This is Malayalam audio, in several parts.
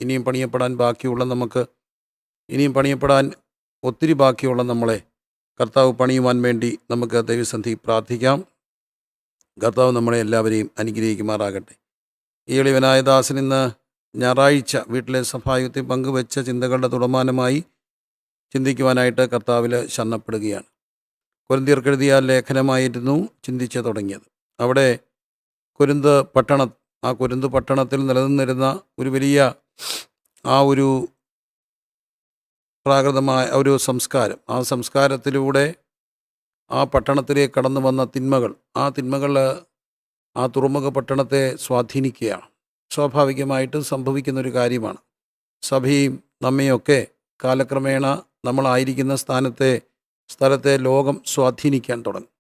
ഇനിയും പണിയപ്പെടാൻ ബാക്കിയുള്ള നമുക്ക്, ഇനിയും പണിയപ്പെടാൻ ഒത്തിരി ബാക്കിയുള്ള നമ്മളെ കർത്താവ് പണിയുവാൻ വേണ്ടി നമുക്ക് ദൈവസന്നിധിയിൽ പ്രാർത്ഥിക്കാം. കർത്താവ് നമ്മളെ എല്ലാവരെയും അനുഗ്രഹിക്കുമാറാകട്ടെ. ഈ എളിയവനായ ദാസൻ ഇന്ന് ഞായറാഴ്ച വീട്ടിലെ സഭായുഗത്തിൽ പങ്കുവെച്ച ചിന്തകളുടെ തുടർമാനമായി ചിന്തിക്കുവാനായിട്ട് കർത്താവിൽ ശരണപ്പെടുകയാണ്. കൊരിന്ത്യർക്കെഴുതിയ ലേഖനമായിരുന്നു ചിന്തിച്ച് തുടങ്ങിയത്. അവിടെ കൊരിന്ത് പട്ടണത്തിൽ നിലനിന്നിരുന്ന ഒരു വലിയ ഒരു പ്രാകൃതമായ ഒരു സംസ്കാരം, ആ സംസ്കാരത്തിലൂടെ ആ പട്ടണത്തിലേക്ക് കടന്നു വന്ന തിന്മകൾ ആ തുറമുഖ പട്ടണത്തെ സ്വാധീനിക്കുകയാണ്. സ്വാഭാവികമായിട്ടും സംഭവിക്കുന്നൊരു കാര്യമാണ്. സഭയും നമ്മയൊക്കെ കാലക്രമേണ നമ്മളായിരിക്കുന്ന സ്ഥലത്തെ ലോകം സ്വാധീനിക്കാൻ തുടങ്ങും.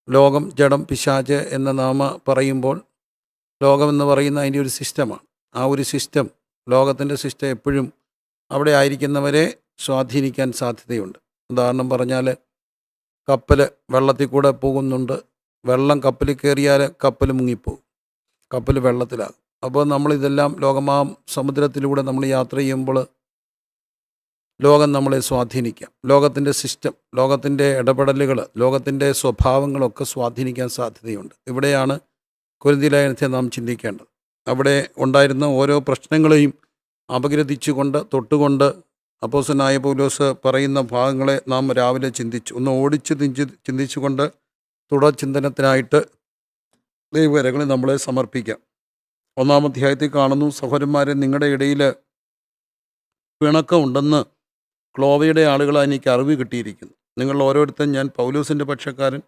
ലോകം, ജഡം, പിശാച് എന്ന് നാം പറയുമ്പോൾ ലോകമെന്ന് പറയുന്ന അതിൻ്റെ ഒരു സിസ്റ്റമാണ്. ആ ഒരു സിസ്റ്റം, ലോകത്തിൻ്റെ സിസ്റ്റം എപ്പോഴും അവിടെ ആയിരിക്കുന്നവരെ സ്വാധീനിക്കാൻ സാധ്യതയുണ്ട്. ഉദാഹരണം പറഞ്ഞാൽ, കപ്പൽ വെള്ളത്തിൽ കൂടെ പോകുന്നുണ്ട്. വെള്ളം കപ്പലിൽ കയറിയാൽ കപ്പൽ മുങ്ങിപ്പോകും, കപ്പൽ വെള്ളത്തിലാകും. അപ്പോൾ നമ്മളിതെല്ലാം സമുദ്രത്തിലൂടെ നമ്മൾ യാത്ര ചെയ്യുമ്പോൾ ലോകം നമ്മളെ സ്വാധീനിക്കാം. ലോകത്തിൻ്റെ സിസ്റ്റം, ലോകത്തിൻ്റെ ഇടപെടലുകൾ, ലോകത്തിൻ്റെ സ്വഭാവങ്ങളൊക്കെ സ്വാധീനിക്കാൻ സാധ്യതയുണ്ട്. ഇവിടെയാണ് കൊരിന്ത്യ ലേഖനത്തെ നാം ചിന്തിക്കേണ്ടത്. അവിടെ ഉണ്ടായിരുന്ന ഓരോ പ്രശ്നങ്ങളെയും അപഗ്രഥിച്ചുകൊണ്ട് തൊട്ടുകൊണ്ട് അപ്പോസ്തലനായ പൗലോസ് പറയുന്ന ഭാഗങ്ങളെ നാം രാവിലെ ഒന്ന് ഓടിച്ച് ചിന്തിച്ചുകൊണ്ട് തുടർ ചിന്തനത്തിനായിട്ട് ദൈവകരങ്ങളിൽ നമ്മളെ സമർപ്പിക്കാം. 1-ാം അധ്യായത്തിൽ കാണുന്നു, സഹോദരന്മാരെ, നിങ്ങളുടെ ഇടയിൽ പിണക്കമുണ്ടെന്ന് ക്ലോവയുടെ ആളുകളായി എനിക്ക് അറിവ് കിട്ടിയിരിക്കുന്നു. നിങ്ങൾ ഓരോരുത്തരും, ഞാൻ പൗലോസിൻ്റെ പക്ഷക്കാരൻ,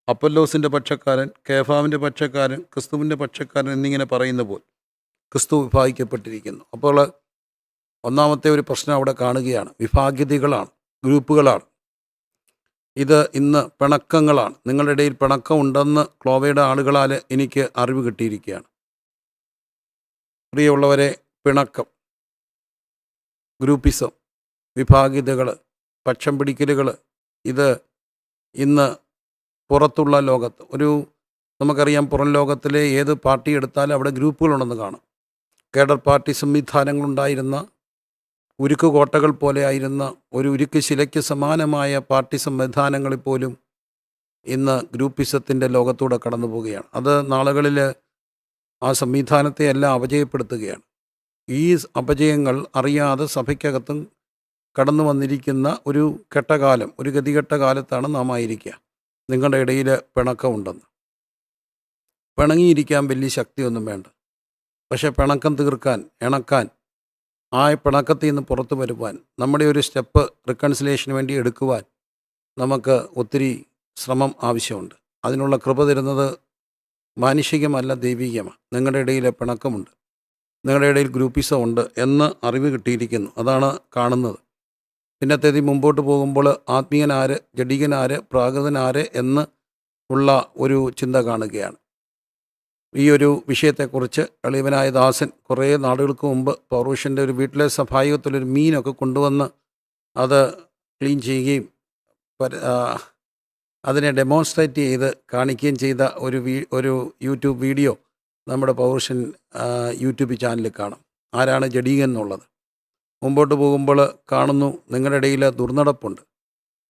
അപ്പൊല്ലോസിൻ്റെ പക്ഷക്കാരൻ, കേഫാവിൻ്റെ പക്ഷക്കാരൻ, ക്രിസ്തുവിൻ്റെ പക്ഷക്കാരൻ എന്നിങ്ങനെ പറയുന്ന പോൽ ക്രിസ്തു വിഭാഗിക്കപ്പെട്ടിരിക്കുന്നു. അപ്പോൾ ഒന്നാമത്തെ ഒരു പ്രശ്നം അവിടെ കാണുകയാണ്. വിഭാഗിതകളാണ്, ഗ്രൂപ്പുകളാണ്. ഇത് ഇന്ന് പിണക്കങ്ങളാണ്. നിങ്ങളുടെ ഇടയിൽ പിണക്കമുണ്ടെന്ന് ക്ലോവയുടെ ആളുകളാൽ എനിക്ക് അറിവ് കിട്ടിയിരിക്കുകയാണ്. പ്രിയമുള്ളവരെ, പിണക്കം, ഗ്രൂപ്പിസം, വിഭാഗിതകൾ, പക്ഷം പിടിക്കലുകൾ, ഇത് ഇന്ന് പുറത്തുള്ള ലോകത്ത് നമുക്കറിയാം, പുറം ലോകത്തിലെ ഏത് പാർട്ടി എടുത്താലും അവിടെ ഗ്രൂപ്പുകളുണ്ടെന്ന് കാണും. കേഡർ പാർട്ടി സംവിധാനങ്ങളുണ്ടായിരുന്ന, ഉരുക്ക് കോട്ടകൾ പോലെ ആയിരുന്ന ഒരു ഉരുക്ക് ശിലയ്ക്ക് സമാനമായ പാർട്ടി സംവിധാനങ്ങളിൽ പോലും ഇന്ന് ഗ്രൂപ്പിസത്തിൻ്റെ ലോകത്തൂടെ കടന്നു പോവുകയാണ്. അത് നാളുകളിൽ ആ സംവിധാനത്തെ എല്ലാം അപജയപ്പെടുത്തുകയാണ്. ഈ അപജയങ്ങൾ അറിയാതെ സഭയ്ക്കകത്തും കടന്നു വന്നിരിക്കുന്ന ഒരു കെട്ടകാലം, ഒരു ഗതികെട്ട കാലത്താണ് നാം ആയിരിക്കുക. നിങ്ങളുടെ ഇടയിൽ പിണക്കമുണ്ടെന്ന്. പിണങ്ങിയിരിക്കാൻ വലിയ ശക്തിയൊന്നും വേണ്ട. പക്ഷേ പിണക്കം തീർക്കാൻ, ഇണക്കാൻ, ആ പിണക്കത്തിൽ നിന്ന് പുറത്തു വരുവാൻ, നമ്മുടെ ഒരു സ്റ്റെപ്പ് റിക്കൺസിലേഷന് വേണ്ടി എടുക്കുവാൻ നമുക്ക് ഒത്തിരി ശ്രമം ആവശ്യമുണ്ട്. അതിനുള്ള കൃപ തരുന്നത് മാനുഷികമല്ല, ദൈവികമാണ്. നിങ്ങളുടെ ഇടയിൽ പിണക്കമുണ്ട്, നിങ്ങളുടെ ഇടയിൽ ഗ്രൂപ്പിസം ഉണ്ട് എന്ന് അറിവ് കിട്ടിയിരിക്കുന്നു. അതാണ് കാണുന്നത്. പിന്നത്തേത് മുമ്പോട്ട് പോകുമ്പോൾ ആത്മീയനാര്, ജഡികനാര്, പ്രാകൃതനാര് എന്ന് ഉള്ള ഒരു ചിന്ത കാണുകയാണ്. ഈ ഒരു വിഷയത്തെക്കുറിച്ച് എളിയവനായ ദാസൻ കുറേ നാളുകൾക്ക് മുമ്പ് പൗരോഹിത്യൻ്റെ ഒരു വീട്ടിലെ സഭായുഗത്തിലൊരു മീനൊക്കെ കൊണ്ടുവന്ന് അത് ക്ലീൻ ചെയ്യുകയും അതിനെ ഡെമോൺസ്ട്രേറ്റ് ചെയ്ത് കാണിക്കുകയും ചെയ്ത ഒരു യൂട്യൂബ് വീഡിയോ നമ്മുടെ പൗരോഹിത്യൻ യൂട്യൂബ് ചാനലിൽ കാണാം. ആരാണ് ജഡീകൻ എന്നുള്ളത്. മുമ്പോട്ട് പോകുമ്പോൾ കാണുന്നു, നിങ്ങളുടെ ഇടയിൽ ദുർനടപ്പുണ്ട്.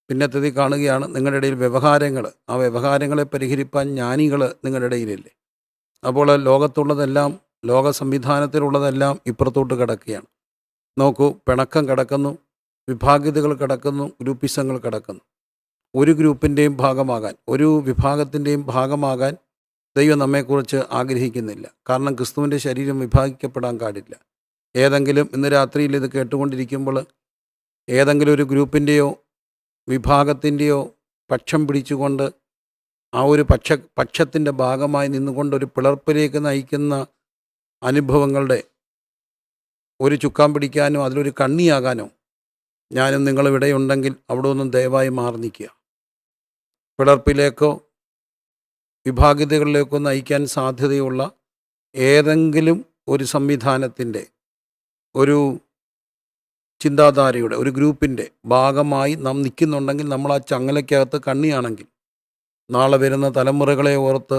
പിന്നത്തേത് കാണുകയാണ്, നിങ്ങളുടെ ഇടയിൽ വ്യവഹാരങ്ങൾ, ആ വ്യവഹാരങ്ങളെ പരിഹരിപ്പാൻ ജ്ഞാനികൾ നിങ്ങളുടെ ഇടയിലില്ലേ. അപ്പോൾ ലോകത്തുള്ളതെല്ലാം, ലോക സംവിധാനത്തിലുള്ളതെല്ലാം ഇപ്പുറത്തോട്ട് കിടക്കുകയാണ്. നോക്കൂ, പിണക്കം കിടക്കുന്നു, വിഭാഗിതകൾ കിടക്കുന്നു, ഗ്രൂപ്പിസങ്ങൾ കിടക്കുന്നു. ഒരു ഗ്രൂപ്പിൻ്റെയും ഭാഗമാകാൻ, ഒരു വിഭാഗത്തിൻ്റെയും ഭാഗമാകാൻ ദൈവം നമ്മെക്കുറിച്ച് ആഗ്രഹിക്കുന്നില്ല. കാരണം ക്രിസ്തുവിൻ്റെ ശരീരം വിഭാഗിക്കപ്പെടാൻ പാടില്ല. ഏതെങ്കിലും ഇന്ന് രാത്രിയിൽ ഇത് കേട്ടുകൊണ്ടിരിക്കുമ്പോൾ ഏതെങ്കിലും ഒരു ഗ്രൂപ്പിൻ്റെയോ വിഭാഗത്തിൻ്റെയോ പക്ഷം പിടിച്ചുകൊണ്ട് ആ ഒരു പക്ഷത്തിൻ്റെ ഭാഗമായി നിന്നുകൊണ്ട് ഒരു പിളർപ്പിലേക്ക് നയിക്കുന്ന അനുഭവങ്ങളുടെ ഒരു ചുക്കാൻ പിടിക്കാനോ അതിലൊരു കണ്ണിയാകാനോ ഞാനും നിങ്ങളും ഇടയുണ്ടെങ്കിൽ അവിടെ ഒന്നും ദയവായി മാറി നിൽക്കുക. പിളർപ്പിലേക്കോ വിഭാഗിതകളിലേക്കോ നയിക്കാൻ സാധ്യതയുള്ള ഏതെങ്കിലും ഒരു സംവിധാനത്തിൻ്റെ, ഒരു ചിന്താധാരയുടെ, ഒരു ഗ്രൂപ്പിൻ്റെ ഭാഗമായി നാം നിൽക്കുന്നുണ്ടെങ്കിൽ, നമ്മൾ ആ ചങ്ങലയ്ക്കകത്ത് കണ്ണിയാണെങ്കിൽ, നാളെ വരുന്ന തലമുറകളെ ഓർത്ത്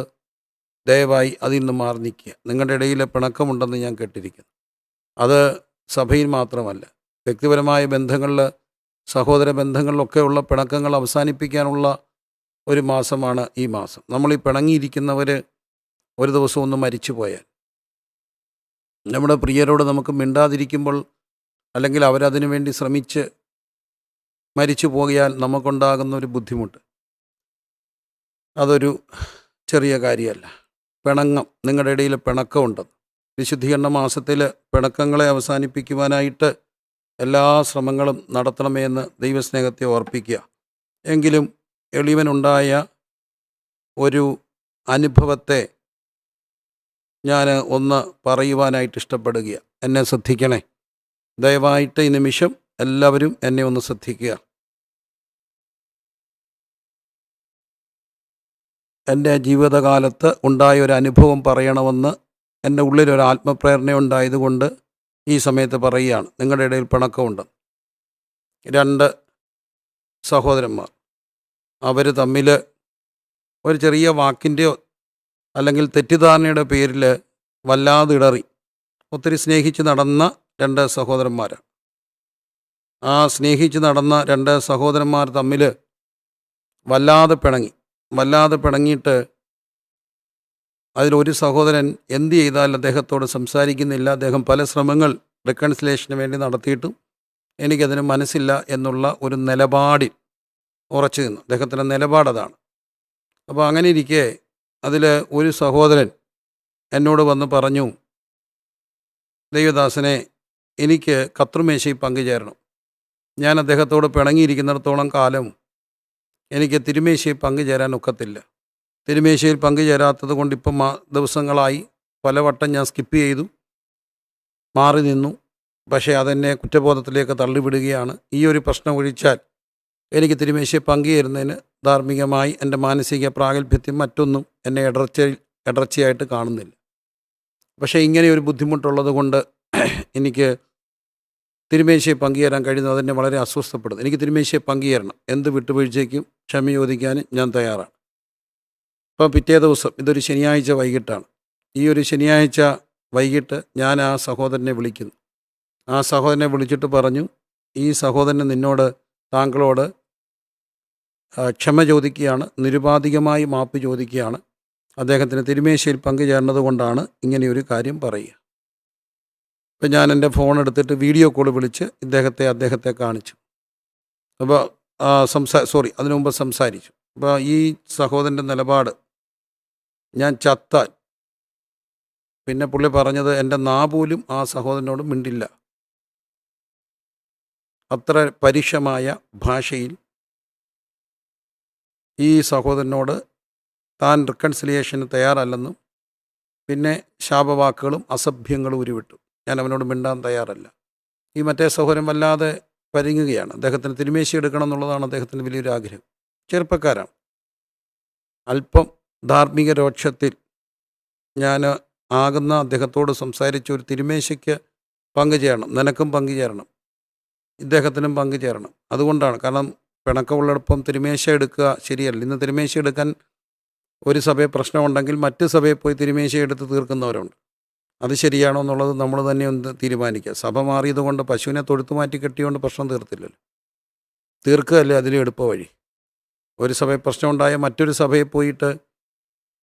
ദയവായി അതിൽ നിന്ന് മാറി നിൽക്കുക. നിങ്ങളുടെ ഇടയിൽ പിണക്കമുണ്ടെന്ന് ഞാൻ കേട്ടിരിക്കുന്നു. അത് സഭയിൽ മാത്രമല്ല, വ്യക്തിപരമായ ബന്ധങ്ങളിൽ, സഹോദര ബന്ധങ്ങളിലൊക്കെ ഉള്ള പിണക്കങ്ങൾ അവസാനിപ്പിക്കാനുള്ള ഒരു മാസമാണ് ഈ മാസം. നമ്മൾ ഈ പിണങ്ങിയിരിക്കുന്നവർ ഒരു ദിവസം ഒന്ന് മരിച്ചു പോയാൽ, നമ്മുടെ പ്രിയരോട് നമുക്ക് മിണ്ടാതിരിക്കുമ്പോൾ, അല്ലെങ്കിൽ അവരതിനു വേണ്ടി ശ്രമിച്ച് മരിച്ചു പോയാൽ നമുക്കുണ്ടാകുന്ന ഒരു ബുദ്ധിമുട്ട്, അതൊരു ചെറിയ കാര്യമല്ല. പിണങ്ങം, നിങ്ങളുടെ ഇടയിൽ പിണക്കമുണ്ടെന്ന്. വിശുദ്ധീകരണ മാസത്തിൽ പിണക്കങ്ങളെ അവസാനിപ്പിക്കുവാനായിട്ട് എല്ലാ ശ്രമങ്ങളും നടത്തണമേ എന്ന് ദൈവസ്നേഹത്തെ ഓർപ്പിക്കുക. എങ്കിലും എളിയവനുണ്ടായ ഒരു അനുഭവത്തെ ഞാൻ ഒന്ന് പറയുവാനായിട്ട് ഇഷ്ടപ്പെടുകയാണ്. എന്നെ ശ്രദ്ധിക്കണേ, ദയവായിട്ട് ഈ നിമിഷം എല്ലാവരും എന്നെ ഒന്ന് ശ്രദ്ധിക്കുക. എൻ്റെ ജീവിതകാലത്ത് ഉണ്ടായ ഒരു അനുഭവം പറയണമെന്ന് എൻ്റെ ഉള്ളിലൊരു ആത്മപ്രേരണ ഉണ്ടായതുകൊണ്ട് ഈ സമയത്ത് പറയുകയാണ്. നിങ്ങളുടെ ഇടയിൽ പിണക്കമുണ്ട്. 2 സഹോദരന്മാർ, അവർ തമ്മിൽ ഒരു ചെറിയ വാക്കിൻ്റെയോ അല്ലെങ്കിൽ തെറ്റിദ്ധാരണയുടെ പേരിൽ വല്ലാതെ ഇടറി. ഒത്തിരി സ്നേഹിച്ച് നടന്ന 2 സഹോദരന്മാരാണ്. ആ സ്നേഹിച്ച് നടന്ന 2 സഹോദരന്മാർ തമ്മിൽ വല്ലാതെ പിണങ്ങിയിട്ട് അതിലൊരു സഹോദരൻ എന്ത് ചെയ്താൽ അദ്ദേഹത്തോട് സംസാരിക്കുന്നില്ല. അദ്ദേഹം പല ശ്രമങ്ങൾ റെക്കൺസിലേഷന് വേണ്ടി നടത്തിയിട്ടും എനിക്കതിന് മനസ്സില്ല എന്നുള്ള ഒരു നിലപാടിൽ ഉറച്ചു നിന്നു. അദ്ദേഹത്തിൻ്റെ നിലപാടതാണ്. അപ്പോൾ അങ്ങനെ ഇരിക്കെ അതിൽ ഒരു സഹോദരൻ എന്നോട് വന്ന് പറഞ്ഞു, ദൈവദാസനെ, എനിക്ക് കർത്തൃമേശയിൽ പങ്കുചേരണം. ഞാൻ അദ്ദേഹത്തോട് പിണങ്ങിയിരിക്കുന്നിടത്തോളം കാലം എനിക്ക് തിരുമേശയിൽ പങ്കുചേരാൻ ഒക്കത്തില്ല. തിരുമേശയിൽ പങ്കുചേരാത്തത് കൊണ്ട് ഇപ്പം ദിവസങ്ങളായി പലവട്ടം ഞാൻ സ്കിപ്പ് ചെയ്തു, മാറി നിന്നു. പക്ഷേ അതെന്നെ കുറ്റബോധത്തിലേക്ക് തള്ളിവിടുകയാണ്. ഈ ഒരു പ്രശ്നം ഒഴിച്ചാൽ എനിക്ക് തിരുമേശയിൽ പങ്കുചേരുന്നതിന് ധാർമ്മികമായി എൻ്റെ മാനസിക പ്രാഗൽഭ്യത്തിൽ മറ്റൊന്നും എന്നെ ഇടർച്ചയായിട്ട് കാണുന്നില്ല. പക്ഷേ ഇങ്ങനെ ഒരു ബുദ്ധിമുട്ടുള്ളത് കൊണ്ട് എനിക്ക് തിരുമേശയിൽ പങ്കുചേരാൻ കഴിയുന്നത് അതെന്നെ വളരെ അസ്വസ്ഥപ്പെടുന്നു. എനിക്ക് തിരുമേശയിൽ പങ്കുചേരണം. എന്ത് വിട്ടുവീഴ്ചയ്ക്കും ക്ഷമ ചോദിക്കാനും ഞാൻ തയ്യാറാണ്. അപ്പോൾ പിറ്റേ ദിവസം, ഇതൊരു ശനിയാഴ്ച വൈകിട്ടാണ്. ഈ ഒരു ശനിയാഴ്ച വൈകിട്ട് ഞാൻ ആ സഹോദരനെ വിളിക്കുന്നു. ആ സഹോദരനെ വിളിച്ചിട്ട് പറഞ്ഞു, ഈ സഹോദരന് താങ്കളോട് ക്ഷമ ചോദിക്കുകയാണ്, നിരുപാധികമായി മാപ്പ് ചോദിക്കുകയാണ്. അദ്ദേഹത്തിന് തിരുമേശയിൽ പങ്കുചേർന്നത് കൊണ്ടാണ് ഇങ്ങനെയൊരു കാര്യം പറയുക. അപ്പം ഞാൻ എൻ്റെ ഫോൺ എടുത്തിട്ട് വീഡിയോ കോൾ വിളിച്ച് അദ്ദേഹത്തെ കാണിച്ചു. അപ്പോൾ അതിനു മുമ്പ് സംസാരിച്ചു. അപ്പോൾ ഈ സഹോദരൻ്റെ നിലപാട്, ഞാൻ ചത്താൽ, പിന്നെ പുള്ളി പറഞ്ഞത് എൻ്റെ നാ പോലും ആ സഹോദരനോട് മിണ്ടില്ല. അത്ര പരുഷമായ ഭാഷയിൽ ഈ സഹോദരനോട് താൻ റിക്കൺസിലിയേഷന് തയ്യാറല്ലെന്നും പിന്നെ ശാപവാക്കുകളും അസഭ്യങ്ങളും ഉരുവിട്ടു. ഞാൻ അവനോട് മിണ്ടാൻ തയ്യാറല്ല. ഈ മറ്റേ സഹോദരൻ വല്ലാതെ പരിങ്ങുകയാണ്. അദ്ദേഹത്തിന് തിരുമേശി എടുക്കണം എന്നുള്ളതാണ് അദ്ദേഹത്തിന് വലിയൊരു ആഗ്രഹം. ചെറുപ്പക്കാരാണ്. അല്പം ധാർമ്മിക രോക്ഷത്തിൽ ഞാൻ ആകുന്ന അദ്ദേഹത്തോട് സംസാരിച്ച, ഒരു തിരുമേശയ്ക്ക് പങ്കുചേരണം, നിനക്കും പങ്കുചേരണം, ഇദ്ദേഹത്തിനും പങ്കുചേരണം. അതുകൊണ്ടാണ്, കാരണം പിണക്കമുള്ളിടപ്പം തിരുമേശ എടുക്കുക ശരിയല്ല. ഇന്ന് തിരുമേശ എടുക്കാൻ ഒരു സഭയെ പ്രശ്നമുണ്ടെങ്കിൽ മറ്റ് സഭയെ പോയി തിരുമേശ എടുത്ത് തീർക്കുന്നവരുണ്ട്. അത് ശരിയാണോ എന്നുള്ളത് നമ്മൾ തന്നെ ഒന്ന് തീരുമാനിക്കുക. സഭ മാറിയത് കൊണ്ട് പശുവിനെ തൊഴുത്തു മാറ്റി കെട്ടിയോണ്ട് പ്രശ്നം തീർത്തില്ലല്ലോ. തീർക്കുകയല്ലേ അതിലും എളുപ്പ വഴി. ഒരു സഭയിൽ പ്രശ്നമുണ്ടായ മറ്റൊരു സഭയിൽ പോയിട്ട്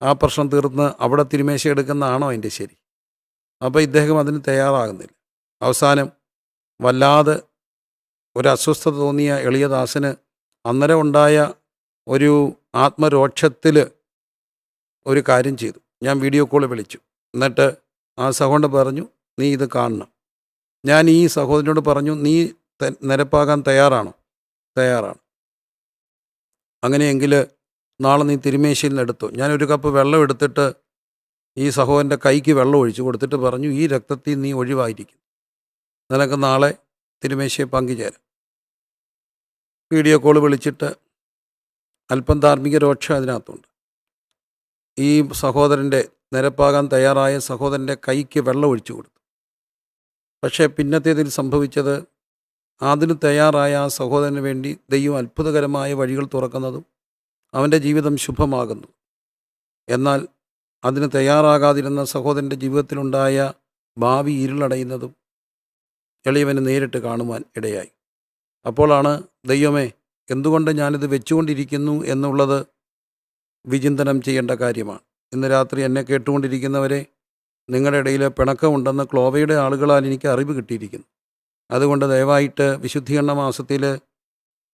ആ പ്രശ്നം തീർന്ന് അവിടെ തിരുമേശ എടുക്കുന്നതാണോ അതിൻ്റെ ശരി? അപ്പോൾ ഇദ്ദേഹം അതിന് തയ്യാറാകുന്നില്ല. അവസാനം വല്ലാതെ ഒരു അസ്വസ്ഥത തോന്നിയ എളിയദാസന് അന്നേരം ഉണ്ടായ ഒരു ആത്മരോക്ഷത്തിൽ ഒരു കാര്യം ചെയ്തു. ഞാൻ വീഡിയോ കോൾ വിളിച്ചു. എന്നിട്ട് ആ സഹോദരൻ പറഞ്ഞു, നീ ഇത് കാണണം. ഞാൻ ഈ സഹോദരനോട് പറഞ്ഞു, നീ നിരപ്പാകാൻ തയ്യാറാണോ? തയ്യാറാണ്. അങ്ങനെയെങ്കിൽ നാളെ നീ തിരുമേശയിൽ നിന്ന് എടുത്തു. ഞാനൊരു കപ്പ് വെള്ളം എടുത്തിട്ട് ഈ സഹോദരൻ്റെ കൈക്ക് വെള്ളം ഒഴിച്ചു കൊടുത്തിട്ട് പറഞ്ഞു, ഈ രക്തത്തിൽ നീ ഒഴിവായിരിക്കും, നിനക്ക് നാളെ തിരുമേശയിൽ പങ്കുചേരാം. വീഡിയോ കോൾ വിളിച്ചിട്ട് അല്പം ധാർമ്മിക രോക്ഷം അതിനകത്തുണ്ട്. ഈ സഹോദരൻ്റെ, നിരപ്പാകാൻ തയ്യാറായ സഹോദരൻ്റെ കൈക്ക് വെള്ളം ഒഴിച്ചു കൊടുത്തു. പക്ഷേ പിന്നത്തേതിൽ സംഭവിച്ചത്, അതിന് തയ്യാറായ ആ സഹോദരന് വേണ്ടി ദൈവം അത്ഭുതകരമായ വഴികൾ തുറക്കുന്നതും അവൻ്റെ ജീവിതം ശുഭമാകുന്നു. എന്നാൽ അതിന് തയ്യാറാകാതിരുന്ന സഹോദരൻ്റെ ജീവിതത്തിലുണ്ടായ ഭാവി ഇരുളടയുന്നതും എളിയവന് നേരിട്ട് കാണുവാൻ ഇടയായി. അപ്പോഴാണ് ദൈവമേ, എന്തുകൊണ്ട് ഞാനിത് വെച്ചുകൊണ്ടിരിക്കുന്നു എന്നുള്ളത് വിചിന്തനം ചെയ്യേണ്ട കാര്യമാണ്. ഇന്ന് രാത്രി എന്നെ കേട്ടുകൊണ്ടിരിക്കുന്നവരെ, നിങ്ങളുടെ ഇടയിൽ പിണക്കമുണ്ടെന്ന് ക്ലോവയുടെ ആളുകളാൽ എനിക്ക് അറിവ് കിട്ടിയിരിക്കുന്നു. അതുകൊണ്ട് ദയവായിട്ട് വിശുദ്ധീകരണ മാസത്തിൽ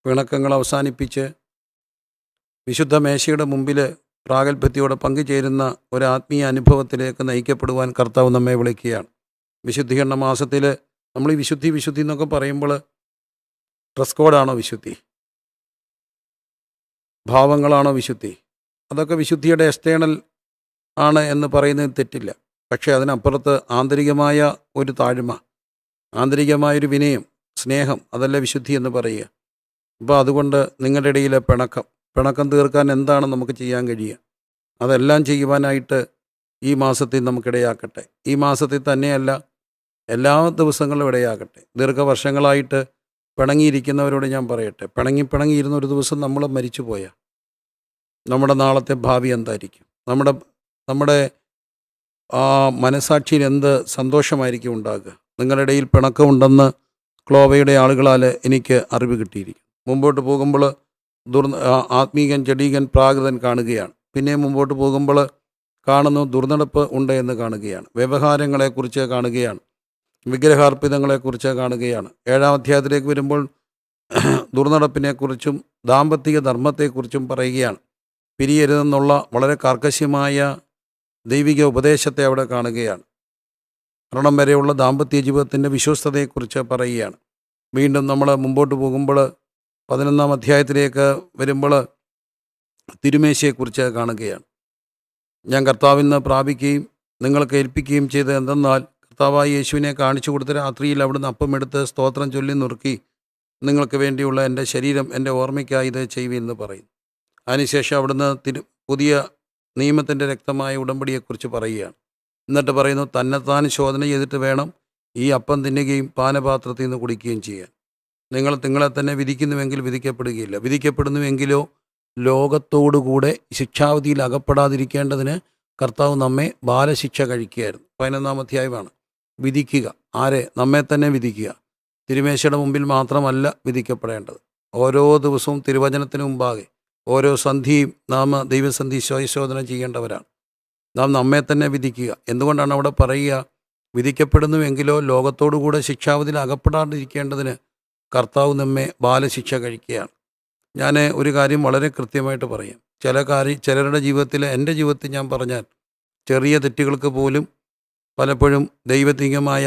പിണക്കങ്ങൾ അവസാനിപ്പിച്ച് വിശുദ്ധ മേശയുടെ മുമ്പിൽ പ്രാഗൽഭ്യത്തോടെ പങ്കുചേരുന്ന ഒരു ആത്മീയ അനുഭവത്തിലേക്ക് നയിക്കപ്പെടുവാൻ കർത്താവ് നമ്മെ വിളിക്കുകയാണ്. വിശുദ്ധീകരണ മാസത്തിൽ നമ്മൾ ഈ വിശുദ്ധി എന്നൊക്കെ പറയുമ്പോൾ ഡ്രസ് കോഡാണോ വിശുദ്ധി? ഭാവങ്ങളാണോ വിശുദ്ധി? അതൊക്കെ വിശുദ്ധിയുടെ എക്സ്റ്റേണൽ ആണ് എന്ന് പറയുന്നതിൽ തെറ്റില്ല. പക്ഷേ അതിനപ്പുറത്ത് ആന്തരികമായ ഒരു താഴ്മ, ആന്തരികമായൊരു വിനയം, സ്നേഹം, അതല്ല വിശുദ്ധി എന്ന് പറയുക. അപ്പോൾ അതുകൊണ്ട് നിങ്ങളുടെ ഇടയിലെ പിണക്കം തീർക്കാൻ എന്താണ് നമുക്ക് ചെയ്യാൻ കഴിയുക? അതെല്ലാം ചെയ്യുവാനായിട്ട് ഈ മാസത്തിൽ നമുക്കിടയാക്കട്ടെ. ഈ മാസത്തിൽ തന്നെയല്ല, എല്ലാ ദിവസങ്ങളും ഇടയാകട്ടെ. ദീർഘവർഷങ്ങളായിട്ട് പിണങ്ങിയിരിക്കുന്നവരോട് ഞാൻ പറയട്ടെ, പിണങ്ങിയിരുന്ന ഒരു ദിവസം നമ്മൾ മരിച്ചു പോയാൽ നമ്മുടെ നാളത്തെ ഭാവി എന്തായിരിക്കും? നമ്മുടെ മനസാക്ഷിയിൽ എന്ത് സന്തോഷമായിരിക്കും ഉണ്ടാകുക? നിങ്ങളുടെ ഇടയിൽ പിണക്കമുണ്ടെന്ന് ക്ലോവയുടെ ആളുകളാൽ എനിക്ക് അറിവ് കിട്ടിയിരിക്കും. മുമ്പോട്ട് പോകുമ്പോൾ ആത്മീകൻ, ജഡീകൻ, പ്രാകൃതൻ കാണുകയാണ്. പിന്നെ മുമ്പോട്ട് പോകുമ്പോൾ കാണുന്നു ദുർനടപ്പ് ഉണ്ട് എന്ന് കാണുകയാണ്. വ്യവഹാരങ്ങളെക്കുറിച്ച് കാണുകയാണ്. വിഗ്രഹാർപ്പിതങ്ങളെക്കുറിച്ച് കാണുകയാണ്. 7-ാം അധ്യായത്തിലേക്ക് വരുമ്പോൾ ദുർനടപ്പിനെക്കുറിച്ചും ദാമ്പത്തിക ധർമ്മത്തെക്കുറിച്ചും പറയുകയാണ്. പിരിയരുതെന്നുള്ള വളരെ കർക്കശമായ ദൈവിക ഉപദേശത്തെ അവിടെ കാണുകയാണ്. മരണം വരെയുള്ള ദാമ്പത്യ ജീവിതത്തിൻ്റെ വിശ്വസ്തതയെക്കുറിച്ച് പറയുകയാണ്. വീണ്ടും നമ്മൾ മുമ്പോട്ട് പോകുമ്പോൾ 11-ാം അധ്യായത്തിലേക്ക് വരുമ്പോൾ തിരുമേശയെക്കുറിച്ച് കാണുകയാണ്. ഞാൻ കർത്താവിൽ നിന്ന് പ്രാപിക്കുകയും നിങ്ങൾക്ക് ഏൽപ്പിക്കുകയും ചെയ്ത് എന്തെന്നാൽ, കർത്താവായ യേശുവിനെ കാണിച്ചു കൊടുത്ത രാത്രിയിൽ അവിടുന്ന് അപ്പമെടുത്ത് സ്തോത്രം ചൊല്ലി നുറുക്കി, നിങ്ങൾക്ക് വേണ്ടിയുള്ള എൻ്റെ ശരീരം എൻ്റെ ഓർമ്മയ്ക്കായി ഇത് ചെയ്യുമെന്ന് പറയുന്നു. അതിനുശേഷം അവിടുന്ന് പുതിയ നിയമത്തിൻ്റെ രക്തമായ ഉടമ്പടിയെക്കുറിച്ച് പറയുകയാണ്. എന്നിട്ട് പറയുന്നു, തന്നെത്താൻ ശോധന ചെയ്തിട്ട് വേണം ഈ അപ്പം തിന്നുകയും പാനപാത്രത്തിൽ നിന്ന് കുടിക്കുകയും ചെയ്യാൻ. നിങ്ങളെ തന്നെ വിധിക്കുന്നുവെങ്കിൽ വിധിക്കപ്പെടുകയില്ല. വിധിക്കപ്പെടുന്നുവെങ്കിലോ ലോകത്തോടുകൂടെ ശിക്ഷാവിധിയിൽ അകപ്പെടാതിരിക്കേണ്ടതിന് കർത്താവ് നമ്മെ ബാലശിക്ഷ കഴിക്കുകയായിരുന്നു. 11-ാം അധ്യായമാണ്. വിധിക്കുക. ആരെ? നമ്മെ തന്നെ വിധിക്കുക. തിരുമേശയുടെ മുമ്പിൽ മാത്രമല്ല വിധിക്കപ്പെടേണ്ടത്. ഓരോ ദിവസവും തിരുവചനത്തിന് മുമ്പാകെ ഓരോ സന്ധിയും നാം ദൈവസന്ധി സ്വയശോധന ചെയ്യേണ്ടവരാണ്. നാം നമ്മെ തന്നെ വിധിക്കുക. എന്തുകൊണ്ടാണ് അവിടെ പറയുക? വിധിക്കപ്പെടുന്നുവെങ്കിലോ ലോകത്തോടുകൂടെ ശിക്ഷാവിധിയിൽ അകപ്പെടാതിരിക്കേണ്ടതിന് കർത്താവ് നമ്മെ ബാലശിക്ഷ കഴിക്കുകയാണ്. ഞാൻ ഒരു കാര്യം വളരെ കൃത്യമായിട്ട് പറയാം. ചിലരുടെ ജീവിതത്തിൽ, എൻ്റെ ജീവിതത്തിൽ ഞാൻ പറഞ്ഞാൽ, ചെറിയ തെറ്റുകൾക്ക് പോലും പലപ്പോഴും ദൈവത്തികമായ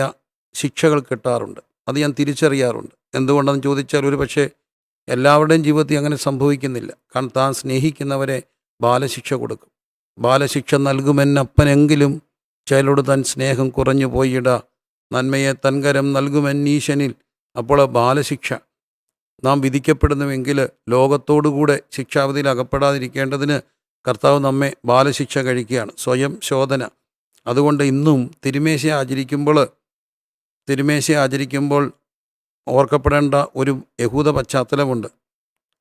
ശിക്ഷകൾ കിട്ടാറുണ്ട്. അത് ഞാൻ തിരിച്ചറിയാറുണ്ട്. എന്തുകൊണ്ടെന്ന് ചോദിച്ചാൽ, ഒരു പക്ഷേ എല്ലാവരുടെയും ജീവിതത്തിൽ അങ്ങനെ സംഭവിക്കുന്നില്ല. കാരണം താൻ സ്നേഹിക്കുന്നവരെ ബാലശിക്ഷ കൊടുക്കും. ബാലശിക്ഷ നൽകുമെന്നപ്പനെങ്കിലും ചിലരോട് തൻ സ്നേഹം കുറഞ്ഞു പോയിട, നന്മയെ തൻകരം നൽകുമെന്നീശനിൽ. അപ്പോൾ ബാലശിക്ഷ. നാം വിധിക്കപ്പെടുന്നുവെങ്കിൽ ലോകത്തോടുകൂടെ ശിക്ഷാവിധിയിൽ അകപ്പെടാതിരിക്കേണ്ടതിന് കർത്താവ് നമ്മെ ബാലശിക്ഷ കഴിക്കുകയാണ്. സ്വയം ശോധന. അതുകൊണ്ട് ഇന്നും തിരുമേശ ആചരിക്കുമ്പോൾ ഓർക്കപ്പെടേണ്ട ഒരു യഹൂദ പശ്ചാത്തലമുണ്ട്.